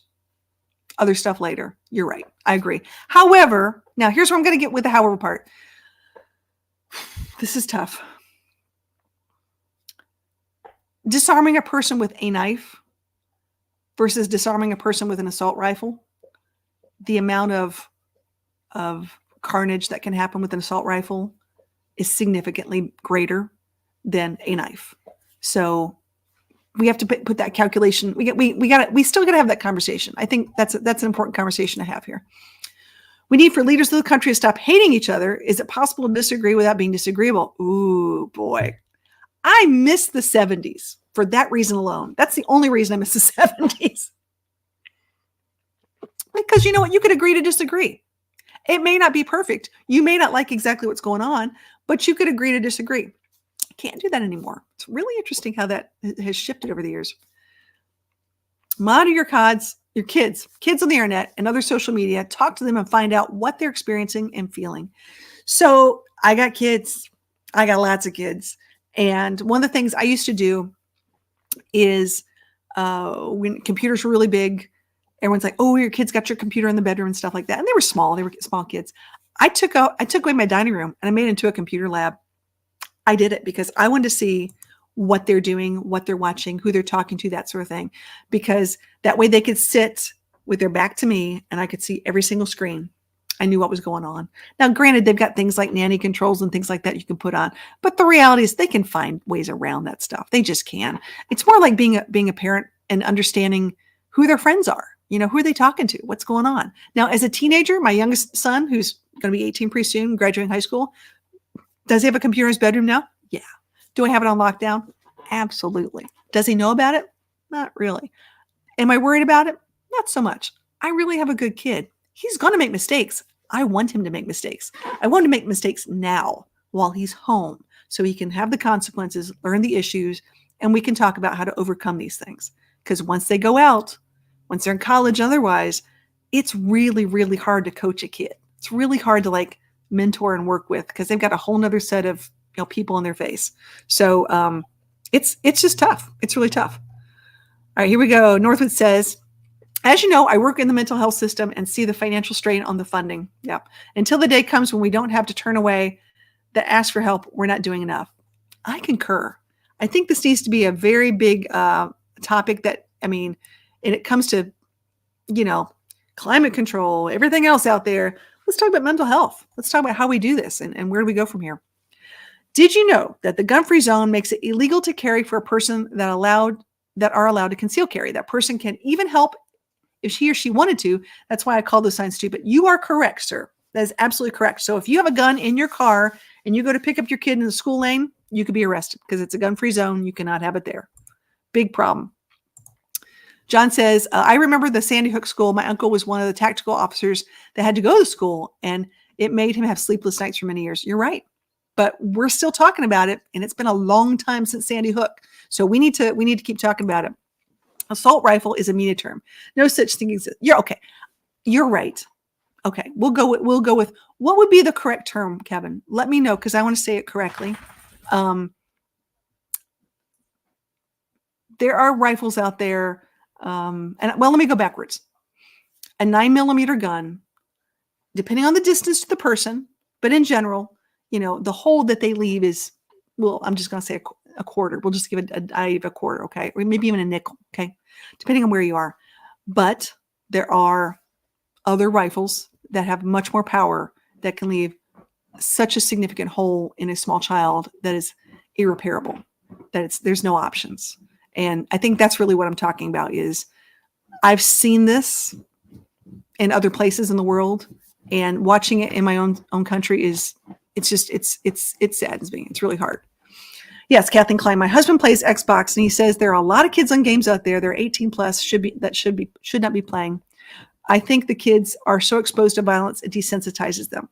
other stuff later. You're right. I agree. However, now here's where I'm going to get with the however part. This is tough. Disarming a person with a knife versus disarming a person with an assault rifle. The amount of carnage that can happen with an assault rifle is significantly greater than a knife. So we have to put that calculation. We still got to have that conversation. I think that's an important conversation to have here. We need for leaders of the country to stop hating each other. Is it possible to disagree without being disagreeable? Ooh, boy. I miss the 70s for that reason alone. That's the only reason I miss the 70s. Because you know what? You could agree to disagree. It may not be perfect. You may not like exactly what's going on, but you could agree to disagree. Can't do that anymore. It's really interesting how that has shifted over the years. Monitor your kids on the internet and other social media. Talk to them and find out what they're experiencing and feeling. So I got kids. I got lots of kids. And one of the things I used to do is when computers were really big, everyone's like, oh, your kids got your computer in the bedroom and stuff like that. And they were small. They were small kids. I took away my dining room and I made it into a computer lab. I did it because I wanted to see what they're doing, what they're watching, who they're talking to, that sort of thing. Because that way they could sit with their back to me and I could see every single screen. I knew what was going on. Now, granted, they've got things like nanny controls and things like that you can put on. But the reality is they can find ways around that stuff. They just can. It's more like being a parent and understanding who their friends are. You know, who are they talking to? What's going on? Now, as a teenager, my youngest son, who's going to be 18 pretty soon, graduating high school, does he have a computer in his bedroom now? Yeah. Do I have it on lockdown? Absolutely. Does he know about it? Not really. Am I worried about it? Not so much. I really have a good kid. He's going to make mistakes. I want him to make mistakes. I want him to make mistakes now while he's home so he can have the consequences, learn the issues, and we can talk about how to overcome these things. Because once they go out, once they're in college, otherwise, it's really, really hard to coach a kid. It's really hard to like mentor and work with because they've got a whole nother set of people in their face. So it's just tough. It's really tough. All right, here we go. Northwood says, as you know, I work in the mental health system and see the financial strain on the funding. Yeah. Until the day comes when we don't have to turn away that ask for help, we're not doing enough. I concur. I think this needs to be a very big topic that, and it comes to, climate control, everything else out there. Let's talk about mental health. Let's talk about how we do this and where do we go from here. Did you know that the gun-free zone makes it illegal to carry for a person that are allowed to conceal carry? That person can even help if he or she wanted to. That's why I call those signs stupid. You are correct, sir. That is absolutely correct. So if you have a gun in your car and you go to pick up your kid in the school lane, you could be arrested because it's a gun-free zone. You cannot have it there. Big problem. John says, I remember the Sandy Hook school. My uncle was one of the tactical officers that had to go to school, and it made him have sleepless nights for many years. You're right. But we're still talking about it, and it's been a long time since Sandy Hook. So we need to keep talking about it. Assault rifle is a media term. No such thing exists. You're okay. You're right. Okay, we'll go with what would be the correct term, Kevin? Let me know because I want to say it correctly. There are rifles out there, let me go backwards. A 9mm gun, depending on the distance to the person, but in general, the hold that they leave is, well, I'm just going to say a quarter. We'll just give it a quarter, okay, or maybe even a nickel, okay, depending on where you are. But there are other rifles that have much more power that can leave such a significant hole in a small child that is irreparable, that there's no options. And I think that's really what I'm talking about is I've seen this in other places in the world, and watching it in my own country it saddens me. It's really hard. Yes, Kathleen Klein. My husband plays Xbox, and he says there are a lot of kids on games out there. They're 18 plus, should not be playing. I think the kids are so exposed to violence, it desensitizes them.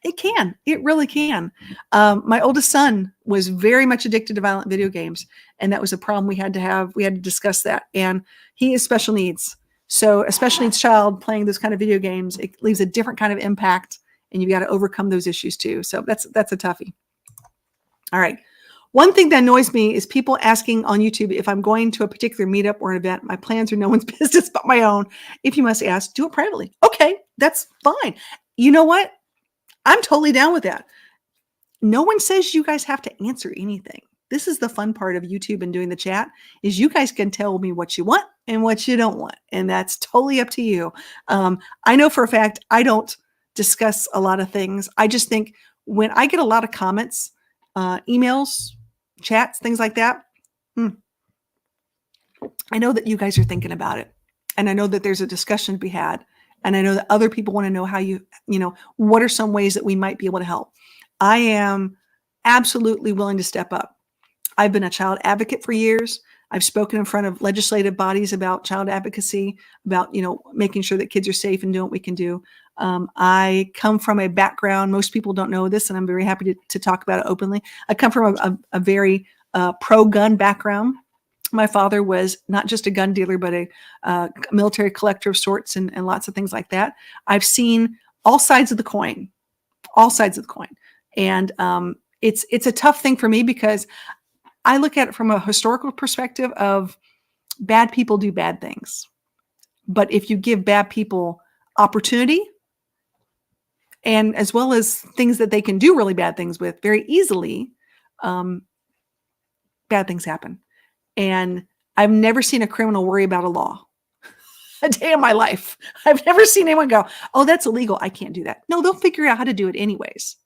It can. It really can. My oldest son was very much addicted to violent video games, and that was a problem we had to have. We had to discuss that. And he has special needs. So a special needs child playing those kind of video games, it leaves a different kind of impact, and you've got to overcome those issues too. So that's a toughie. All right. One thing that annoys me is people asking on YouTube if I'm going to a particular meetup or an event. My plans are no one's business but my own. If you must ask, do it privately. Okay, that's fine. You know what? I'm totally down with that. No one says you guys have to answer anything. This is the fun part of YouTube and doing the chat is you guys can tell me what you want and what you don't want. And that's totally up to you. I know for a fact, I don't discuss a lot of things. I just think when I get a lot of comments, emails, chats, things like that, I know that you guys are thinking about it. And I know that there's a discussion to be had. And I know that other people want to know how what are some ways that we might be able to help. I am absolutely willing to step up. I've been a child advocate for years. I've spoken in front of legislative bodies about child advocacy, about, making sure that kids are safe and doing what we can do. I come from a background, most people don't know this, and I'm very happy to talk about it openly. I come from a very pro-gun background. My father was not just a gun dealer, but a military collector of sorts and lots of things like that. I've seen all sides of the coin, And it's a tough thing for me because I look at it from a historical perspective of bad people do bad things. But if you give bad people opportunity, and as well as things that they can do really bad things with very easily, bad things happen. And I've never seen a criminal worry about a law a day in my life. I've never seen anyone go, oh, that's illegal, I can't do that. No, they'll figure out how to do it anyways.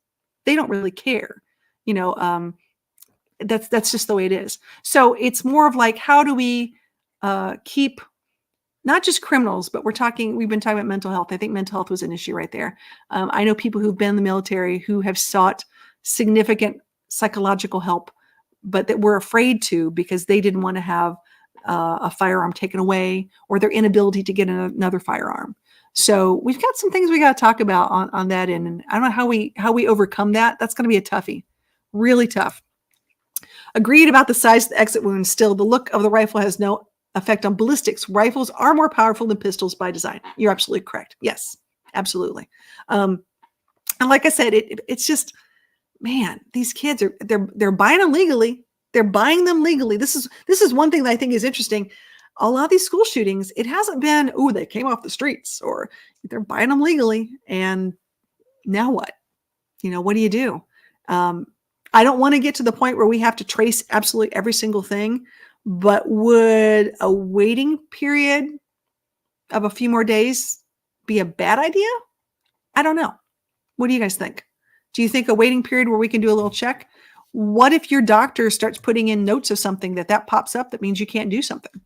They don't really care. That's just the way it is. So it's more of like, how do we keep not just criminals, but we've been talking about mental health. I think mental health was an issue right there. I know people who've been in the military who have sought significant psychological help, but that were afraid to because they didn't want to have a firearm taken away or their inability to get another firearm. So we've got some things we got to talk about on that end. And I don't know how we overcome that. That's going to be a toughie, really tough. Agreed about the size of the exit wound. Still, the look of the rifle has no effect on ballistics. Rifles are more powerful than pistols by design. You're absolutely correct. Yes, absolutely. And like I said, it's just, man, these kids they're buying them legally. They're buying them legally. This is one thing that I think is interesting. A lot of these school shootings, it hasn't been, oh, they came off the streets, or they're buying them legally. And now what? What do you do? I don't want to get to the point where we have to trace absolutely every single thing, but would a waiting period of a few more days be a bad idea? I don't know. What do you guys think? Do you think a waiting period where we can do a little check? What if your doctor starts putting in notes of something that pops up that means you can't do something?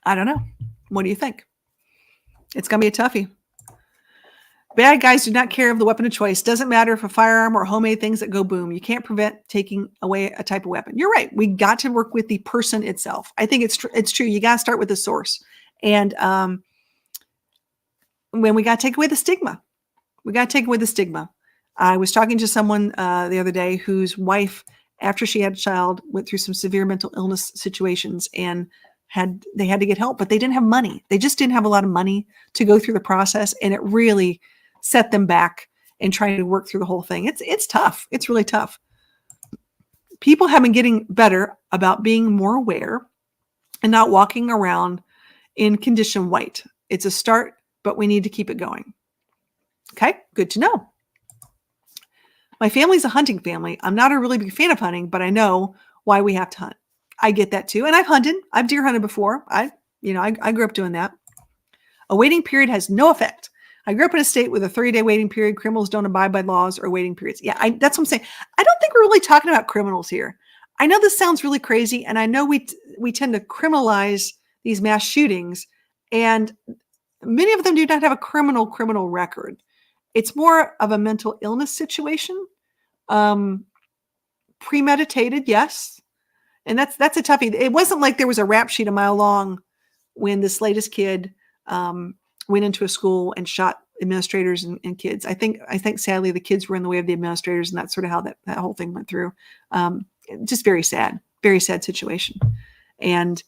I don't know. What do you think? It's going to be a toughie. Bad guys do not care of the weapon of choice. Doesn't matter if a firearm or homemade things that go boom. You can't prevent taking away a type of weapon. You're right. We got to work with the person itself. I think it's true. You got to start with the source. And when we got to take away the stigma, I was talking to someone the other day whose wife, after she had a child, went through some severe mental illness situations and they had to get help, but they didn't have money. They just didn't have a lot of money to go through the process. And it really set them back in trying to work through the whole thing. It's tough. It's really tough. People have been getting better about being more aware and not walking around in condition white. It's a start, but we need to keep it going. Okay, good to know. My family's a hunting family. I'm not a really big fan of hunting, but I know why we have to hunt. I get that too. And I've hunted. I've deer hunted before. I grew up doing that. A waiting period has no effect. I grew up in a state with a 30-day waiting period. Criminals don't abide by laws or waiting periods. Yeah, that's what I'm saying. I don't think we're really talking about criminals here. I know this sounds really crazy, and I know we tend to criminalize these mass shootings, and many of them do not have a criminal record. It's more of a mental illness situation. Premeditated, yes. And that's a toughie. It wasn't like there was a rap sheet a mile long when this latest kid went into a school and shot administrators and kids. I think sadly the kids were in the way of the administrators, and that's sort of how that whole thing went through. Just very sad situation. And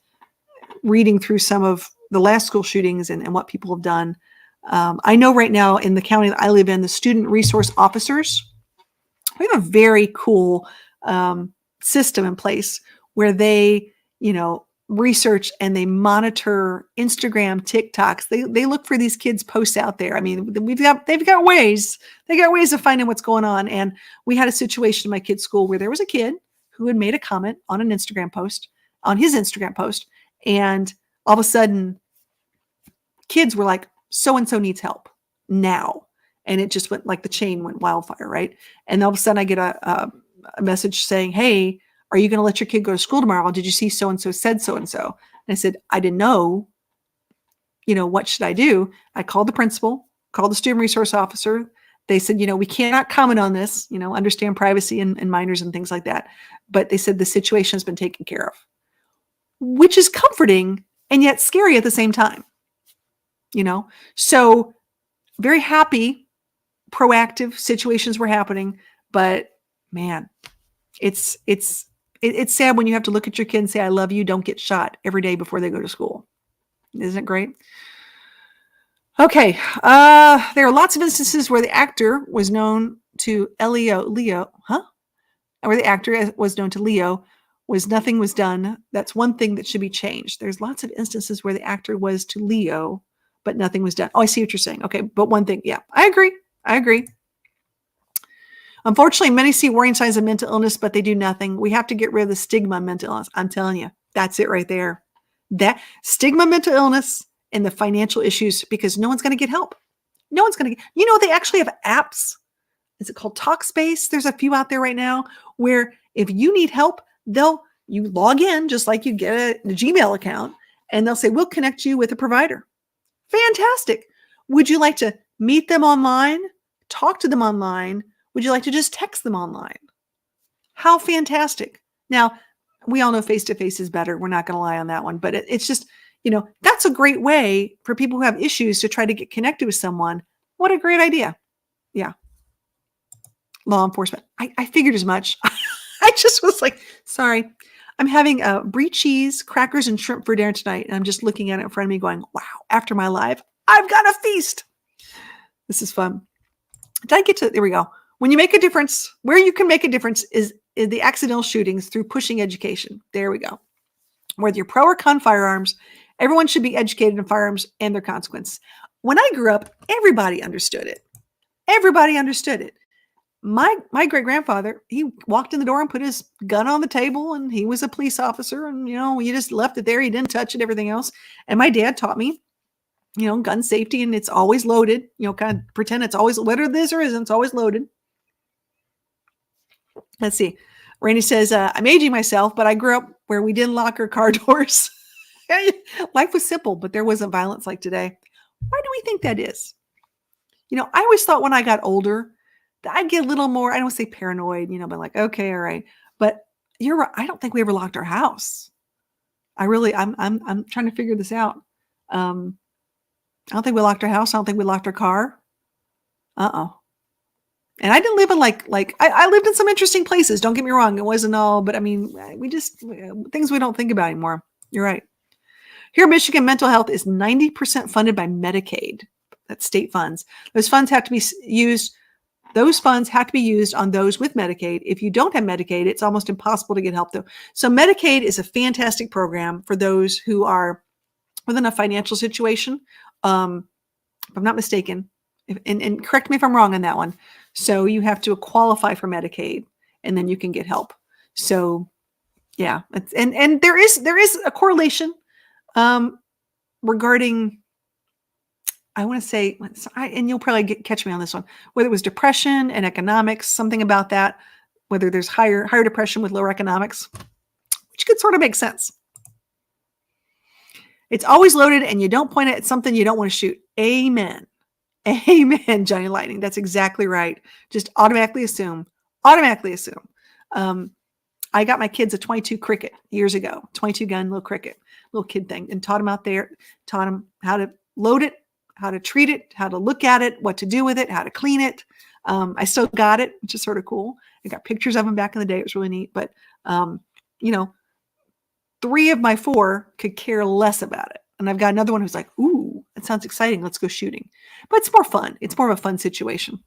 reading through some of the last school shootings and what people have done, I know right now in the county that I live in, the student resource officers, we have a very cool system in place where they, research and they monitor Instagram, TikToks. They look for these kids' posts out there. I mean, they've got ways of finding what's going on. And we had a situation in my kid's school where there was a kid who had made a comment on his Instagram post, and all of a sudden, kids were like, "So-and-so needs help now," and it just went like the chain went wildfire, right? And all of a sudden, I get a message saying, "Hey, are you going to let your kid go to school tomorrow? Did you see so-and-so said so-and-so?" And I said, "I didn't know what should I do? I called the principal, called the student resource officer. They said, we cannot comment on this, understand privacy and minors and things like that. But they said the situation has been taken care of, which is comforting and yet scary at the same time. So very happy, proactive situations were happening, but man, it's sad when you have to look at your kid and say, I love you, don't get shot every day before they go to school. Isn't it great? Okay. There are lots of instances where the actor was known to Leo, where the actor was known to Leo was nothing was done. That's one thing that should be changed. There's lots of instances where the actor was to Leo, but nothing was done. Oh, I see what you're saying. Okay. But one thing. Yeah, I agree. Unfortunately, many see warning signs of mental illness, but they do nothing. We have to get rid of the stigma of mental illness. I'm telling you, that's it right there. That stigma, mental illness, and the financial issues, because no one's going to get help. No one's going to get, they actually have apps. Is it called Talkspace? There's a few out there right now where if you need help, you log in just like you get a Gmail account, and they'll say, we'll connect you with a provider. Fantastic. Would you like to meet them online? Talk to them online? Would you like to just text them online? How fantastic. Now, we all know face-to-face is better. We're not going to lie on that one, but it's just, that's a great way for people who have issues to try to get connected with someone. What a great idea. Yeah. Law enforcement. I figured as much. I just was like, sorry, I'm having brie cheese, crackers, and shrimp for dinner tonight. And I'm just looking at it in front of me going, wow, after my live, I've got a feast. This is fun. Did I get to, there we go. When you make a difference, where you can make a difference is in the accidental shootings through pushing education. There we go. Whether you're pro or con firearms, everyone should be educated in firearms and their consequence. When I grew up, everybody understood it. Everybody understood it. My great-grandfather, he walked in the door and put his gun on the table, and he was a police officer, and, he just left it there. He didn't touch it, everything else. And my dad taught me, gun safety, and it's always loaded, kind of pretend it's always, whether this or isn't, it's always loaded. Let's see. Randy says, I'm aging myself, but I grew up where we didn't lock our car doors. Life was simple, but there wasn't violence like today. Why do we think that is? I always thought when I got older, I'd get a little more, I don't say paranoid, but like, okay, all right. But you're right. I don't think we ever locked our house. I'm trying to figure this out. I don't think we locked our house. I don't think we locked our car. And I didn't live in I lived in some interesting places. Don't get me wrong. It wasn't all, but I mean, things we don't think about anymore. You're right. Here in Michigan, mental health is 90% funded by Medicaid. That's state funds. Those funds have to be used on those with Medicaid. If you don't have Medicaid, it's almost impossible to get help though. So Medicaid is a fantastic program for those who are within a financial situation. If I'm not mistaken, and correct me if I'm wrong on that one. So you have to qualify for Medicaid and then you can get help. So yeah, and there is a correlation regarding, I want to say, and you'll probably catch me on this one, whether it was depression and economics, something about that, whether there's higher depression with lower economics, which could sort of make sense. It's always loaded and you don't point at something you don't want to shoot. Amen. Amen, Johnny Lightning. That's exactly right. Just automatically assume. I got my kids a 22 cricket years ago, 22 gun, little kid thing, and taught them how to load it, how to treat it, how to look at it, what to do with it, how to clean it. I still got it, which is sort of cool. I got pictures of them back in the day. It was really neat. But, 3 of my 4 could care less about it. And I've got another one who's like, ooh, that sounds exciting. Let's go shooting. But it's more fun. It's more of a fun situation.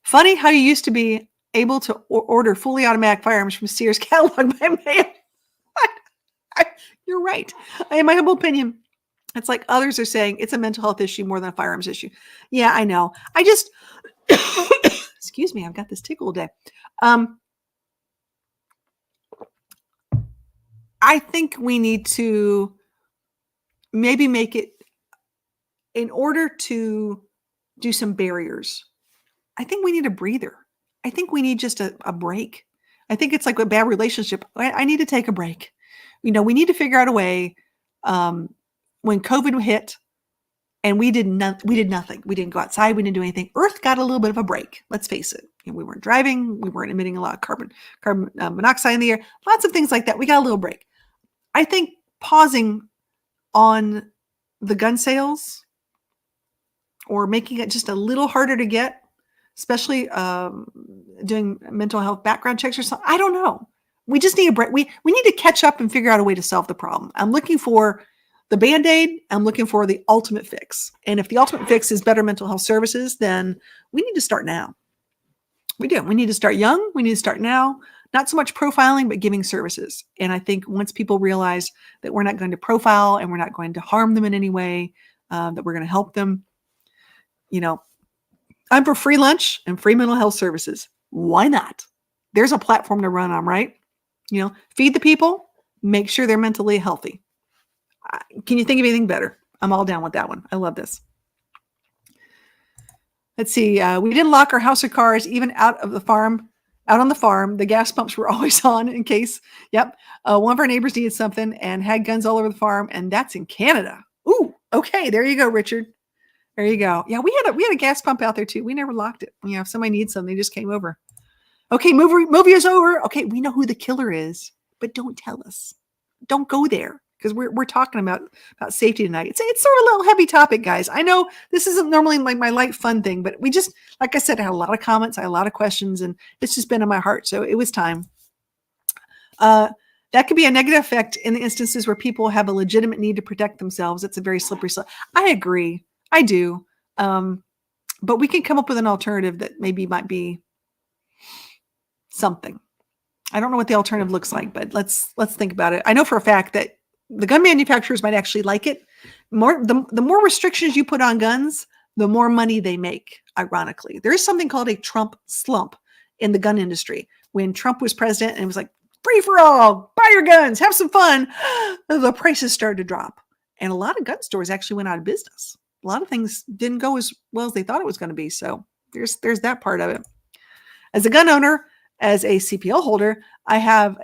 Funny how you used to be able to order fully automatic firearms from Sears catalog by mail. You're right. In my humble opinion, it's like others are saying it's a mental health issue more than a firearms issue. Yeah, I know. I just, excuse me, I've got this tickle all day. I think we need to maybe make it, in order to do some barriers, I think we need a breather. I think we need just a break. I think it's like a bad relationship. I need to take a break. We need to figure out a way when COVID hit and we did nothing. We didn't go outside. We didn't do anything. Earth got a little bit of a break. Let's face it. We weren't driving. We weren't emitting a lot of carbon monoxide in the air. Lots of things like that. We got a little break. I think pausing on the gun sales or making it just a little harder to get, especially doing mental health background checks or something. I don't know. We just need a break. We need to catch up and figure out a way to solve the problem. I'm looking for the Band-Aid. I'm looking for the ultimate fix. And if the ultimate fix is better mental health services, then we need to start now. We do. We need to start young. We need to start now. Not so much profiling, but giving services. And I think once people realize that we're not going to profile and we're not going to harm them in any way, that we're going to help them, I'm for free lunch and free mental health services. Why not? There's a platform to run on, right? Feed the people, make sure they're mentally healthy. Can you think of anything better? I'm all down with that one. I love this. Let's see. We didn't lock our house or cars even out on the farm. The gas pumps were always on in case. Yep. One of our neighbors needed something and had guns all over the farm. And that's in Canada. Ooh, okay. There you go, Richard. There you go. Yeah, we had a gas pump out there too. We never locked it. If somebody needs something, they just came over. Okay, movie is over. Okay, we know who the killer is, but don't tell us. Don't go there because we're talking about safety tonight. It's sort of a little heavy topic, guys. I know this isn't normally like my light fun thing, but we just, like I said, I had a lot of comments, I had a lot of questions, and it's just been in my heart. So it was time. That could be a negative effect in the instances where people have a legitimate need to protect themselves. It's a very slippery slope. I agree. I do. But we can come up with an alternative that maybe might be something. I don't know what the alternative looks like, but let's think about it. I know for a fact that the gun manufacturers might actually like it. The more restrictions you put on guns, the more money they make, ironically. There is something called a Trump slump in the gun industry. When Trump was president and it was like, free for all, buy your guns, have some fun, the prices started to drop. And a lot of gun stores actually went out of business. A lot of things didn't go as well as they thought it was going to be. So there's that part of it. As a gun owner, as a CPL holder, I have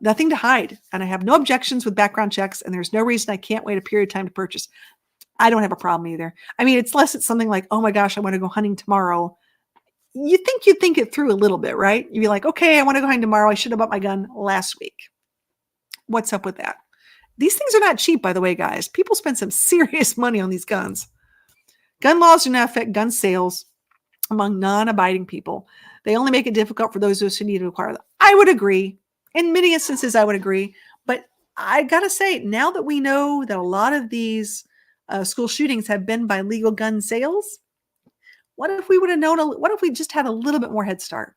nothing to hide, and I have no objections with background checks, and there's no reason I can't wait a period of time to purchase. I don't have a problem either. I mean, it's something like, oh my gosh, I want to go hunting tomorrow. You think it through a little bit, right? You'd be like, okay, I want to go hunting tomorrow. I should have bought my gun last week. What's up with that? These things are not cheap, by the way, guys. People spend some serious money on these guns. Gun laws do not affect gun sales among non-abiding people. They only make it difficult for those of us who need to acquire them. I would agree. In many instances, I would agree. But I got to say, now that we know that a lot of these school shootings have been by legal gun sales, what if we would have known? What if we just had a little bit more head start?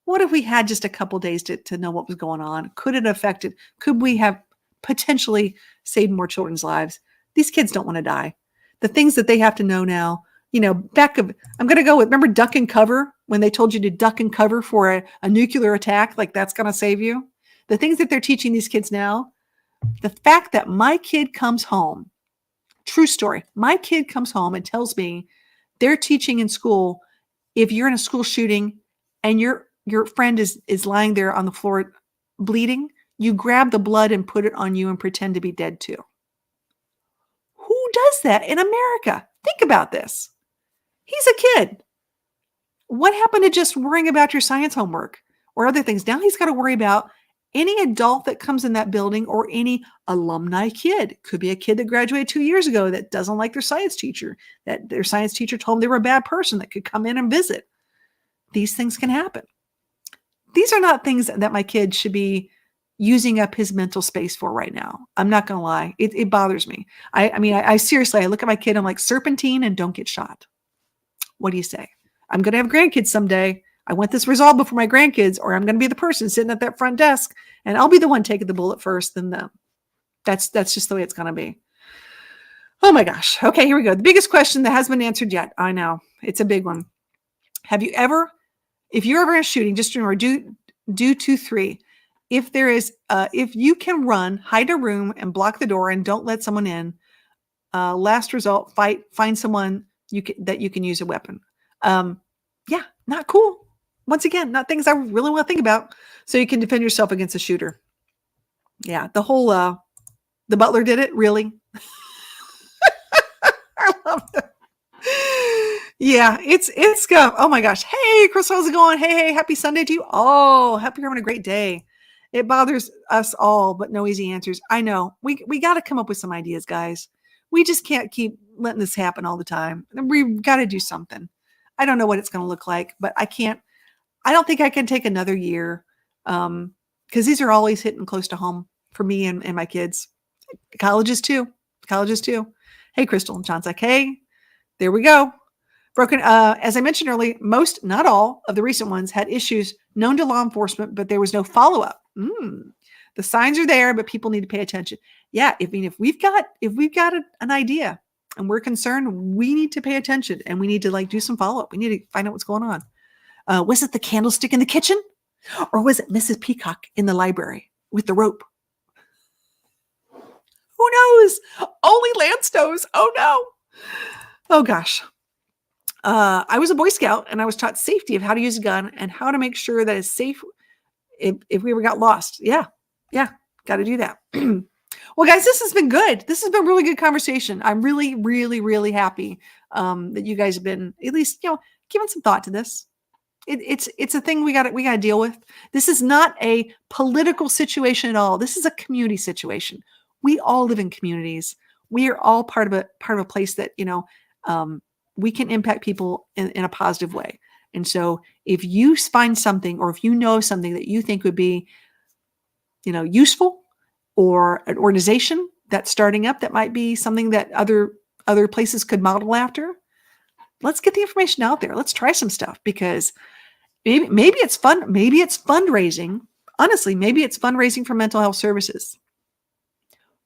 What if we had just a couple days to know what was going on? Could it have affected? Could we have potentially saved more children's lives? These kids don't want to die. The things that they have to know now, I'm going to go with, remember duck and cover when they told you to duck and cover for a nuclear attack, like that's going to save you. The things that they're teaching these kids now, the fact that my kid comes home, true story, my kid comes home and tells me they're teaching in school, if you're in a school shooting and your friend is lying there on the floor bleeding, you grab the blood and put it on you and pretend to be dead too. Who does that in America? Think about this. He's a kid. What happened to just worrying about your science homework or other things? Now he's got to worry about any adult that comes in that building or any alumni kid. Could be a kid that graduated 2 years ago that doesn't like their science teacher, that their science teacher told them they were a bad person that could come in and visit. These things can happen. These are not things that my kid should be using up his mental space for right now. I'm not going to lie. It bothers me. I seriously, I look at my kid, I'm like, serpentine and don't get shot. What do you say? I'm going to have grandkids someday. I want this resolved before my grandkids, or I'm going to be the person sitting at that front desk and I'll be the one taking the bullet first, then them. That's just the way it's going to be. Oh my gosh. Okay, here we go. The biggest question that hasn't been answered yet. I know it's a big one. If you're ever in a shooting, just remember, do 2, 3. If you can run, hide a room and block the door and don't let someone in, last result, find someone that you can use a weapon. Yeah, not cool. Once again, not things I really want to think about. So you can defend yourself against a shooter. Yeah, the whole, the butler did it, really? Yeah, it's go. Oh my gosh. Hey, Chris, how's it going? Hey, happy Sunday to you. Oh, hope you're having a great day. It bothers us all, but no easy answers. I know. We got to come up with some ideas, guys. We just can't keep letting this happen all the time. We've got to do something. I don't know what it's going to look like, but I don't think I can take another year. Because these are always hitting close to home for me and my kids. Colleges too. Colleges too. Hey, Crystal and John's like, hey, there we go. Broken, as I mentioned earlier, most, not all, of the recent ones had issues known to law enforcement, but there was no follow-up. The signs are there, but people need to pay attention. Yeah, I mean, if we've got an idea and we're concerned, we need to pay attention and we need to like do some follow-up. We need to find out what's going on. Was it the candlestick in the kitchen, or was it Mrs. Peacock in the library with the rope? Who knows? Only Lance knows. Oh no. Oh gosh. I was a Boy Scout and I was taught safety of how to use a gun and how to make sure that it's safe if we ever got lost. Yeah. Got to do that. Well, guys, this has been good. This has been really good conversation. I'm really, really, really happy that you guys have been at least, giving some thought to this. It's a thing we got to deal with. This is not a political situation at all. This is a community situation. We all live in communities. We are all part of a place that we can impact people in a positive way. And so if you find something, or if you know something that you think would be, useful, or an organization that's starting up that might be something that other places could model after, let's get the information out there. Let's try some stuff, because maybe it's fun. Maybe it's fundraising. Honestly, maybe it's fundraising for mental health services.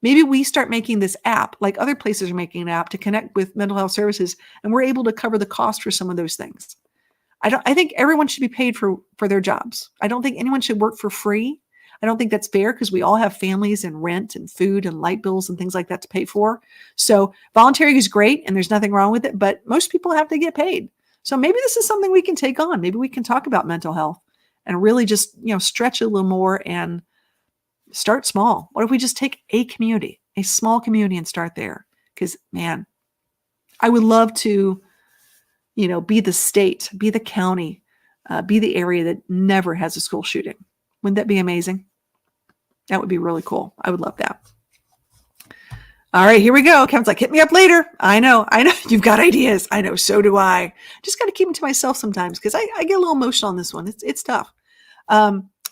Maybe we start making this app like other places are making an app to connect with mental health services, and we're able to cover the cost for some of those things. I think everyone should be paid for their jobs. I don't think anyone should work for free. I don't think that's fair, because we all have families and rent and food and light bills and things like that to pay for. So volunteering is great and there's nothing wrong with it, but most people have to get paid. So maybe this is something we can take on. Maybe we can talk about mental health and really just, stretch a little more and start small. What if we just take a community, a small community, and start there? Because, man, I would love to, be the state, be the county, be the area that never has a school shooting. Wouldn't that be amazing? That would be really cool. I would love that. All right, here we go. Kevin's like, hit me up later. I know. You've got ideas. I know. So do I. Just got to keep them to myself sometimes, because I get a little emotional on this one. It's tough.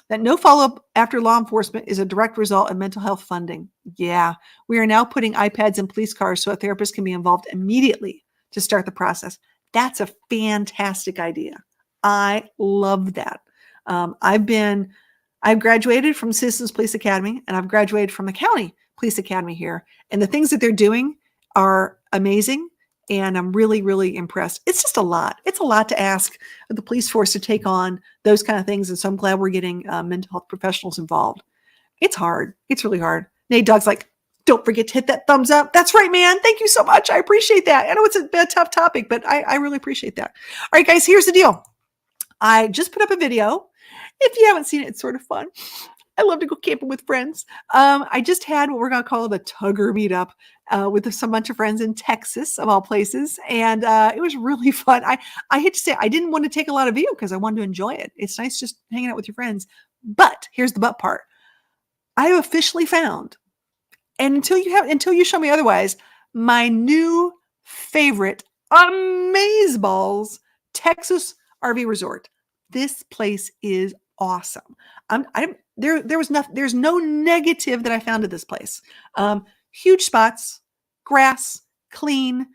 That no follow-up after law enforcement is a direct result of mental health funding. Yeah, we are now putting iPads in police cars so a therapist can be involved immediately to start the process. That's a fantastic idea. I love that. I've graduated from Citizens Police Academy, and I've graduated from the county police academy here. And the things that they're doing are amazing. And I'm really, really impressed. It's just a lot. It's a lot to ask of the police force to take on those kind of things. And so I'm glad we're getting mental health professionals involved. It's hard. It's really hard. Nate Dogg's like, don't forget to hit that thumbs up. That's right, man. Thank you so much. I appreciate that. I know it's a tough topic, but I really appreciate that. All right, guys, here's the deal. I just put up a video. If you haven't seen it, it's sort of fun. I love to go camping with friends. I just had what we're going to call the Tugger meetup with some bunch of friends in Texas, of all places. And it was really fun. I hate to say, I didn't want to take a lot of video because I wanted to enjoy it. It's nice just hanging out with your friends. But here's the but part. I have officially found, and until you show me otherwise, my new favorite Amazeballs Texas RV resort. This place is awesome. There's no negative that I found at this place. Huge spots, grass, clean,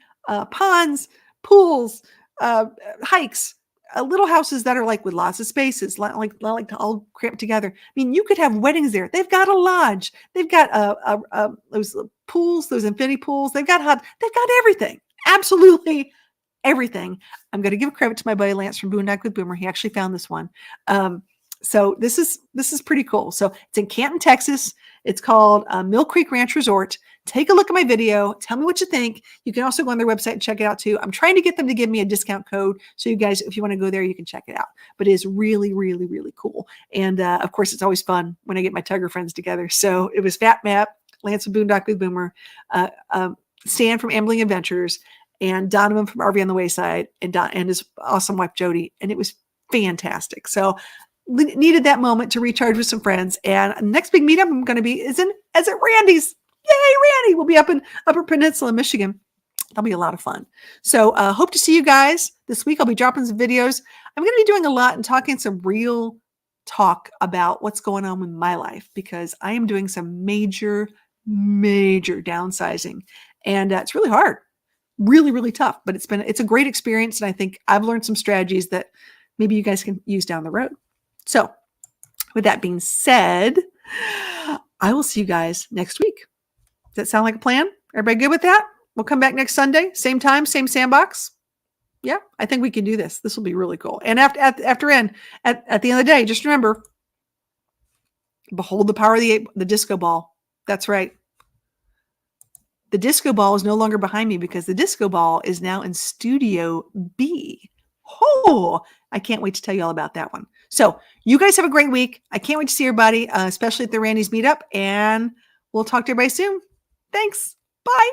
ponds, pools, hikes, little houses that are like with lots of spaces, like to all cramped together. I mean, you could have weddings there. They've got a lodge. They've got those pools, those infinity pools. They've got everything. Absolutely everything. I'm going to give credit to my buddy Lance from Boondock with Boomer. He actually found this one. So this is pretty cool. So it's in Canton, Texas. It's called Mill Creek Ranch Resort. Take a look at my video. Tell me what you think. You can also go on their website and check it out too. I'm trying to get them to give me a discount code. So you guys, if you want to go there, you can check it out. But it is really, really, really cool. And of course, it's always fun when I get my Tugger friends together. So it was Fat Map, Lance from Boondock with Boomer, Stan from Ambling Adventures, and Donovan from RV on the Wayside and his awesome wife, Jody. And it was fantastic. So needed that moment to recharge with some friends. And next big meetup I'm going to be is at Randy's. Yay, Randy! We'll be up in Upper Peninsula, Michigan. That'll be a lot of fun. So hope to see you guys this week. I'll be dropping some videos. I'm going to be doing a lot and talking some real talk about what's going on with my life, because I am doing some major downsizing, and it's really hard, really, really tough, but it's a great experience. And I think I've learned some strategies that maybe you guys can use down the road. So with that being said, I will see you guys next week. Does that sound like a plan? Everybody good with that? We'll come back next Sunday, same time, same sandbox. Yeah, I think we can do this. This will be really cool. And at the end of the day, just remember, behold the power of the disco ball. That's right. The disco ball is no longer behind me because the disco ball is now in Studio B. Oh, I can't wait to tell you all about that one. So you guys have a great week. I can't wait to see everybody, especially at the Randy's meetup. And we'll talk to everybody soon. Thanks. Bye.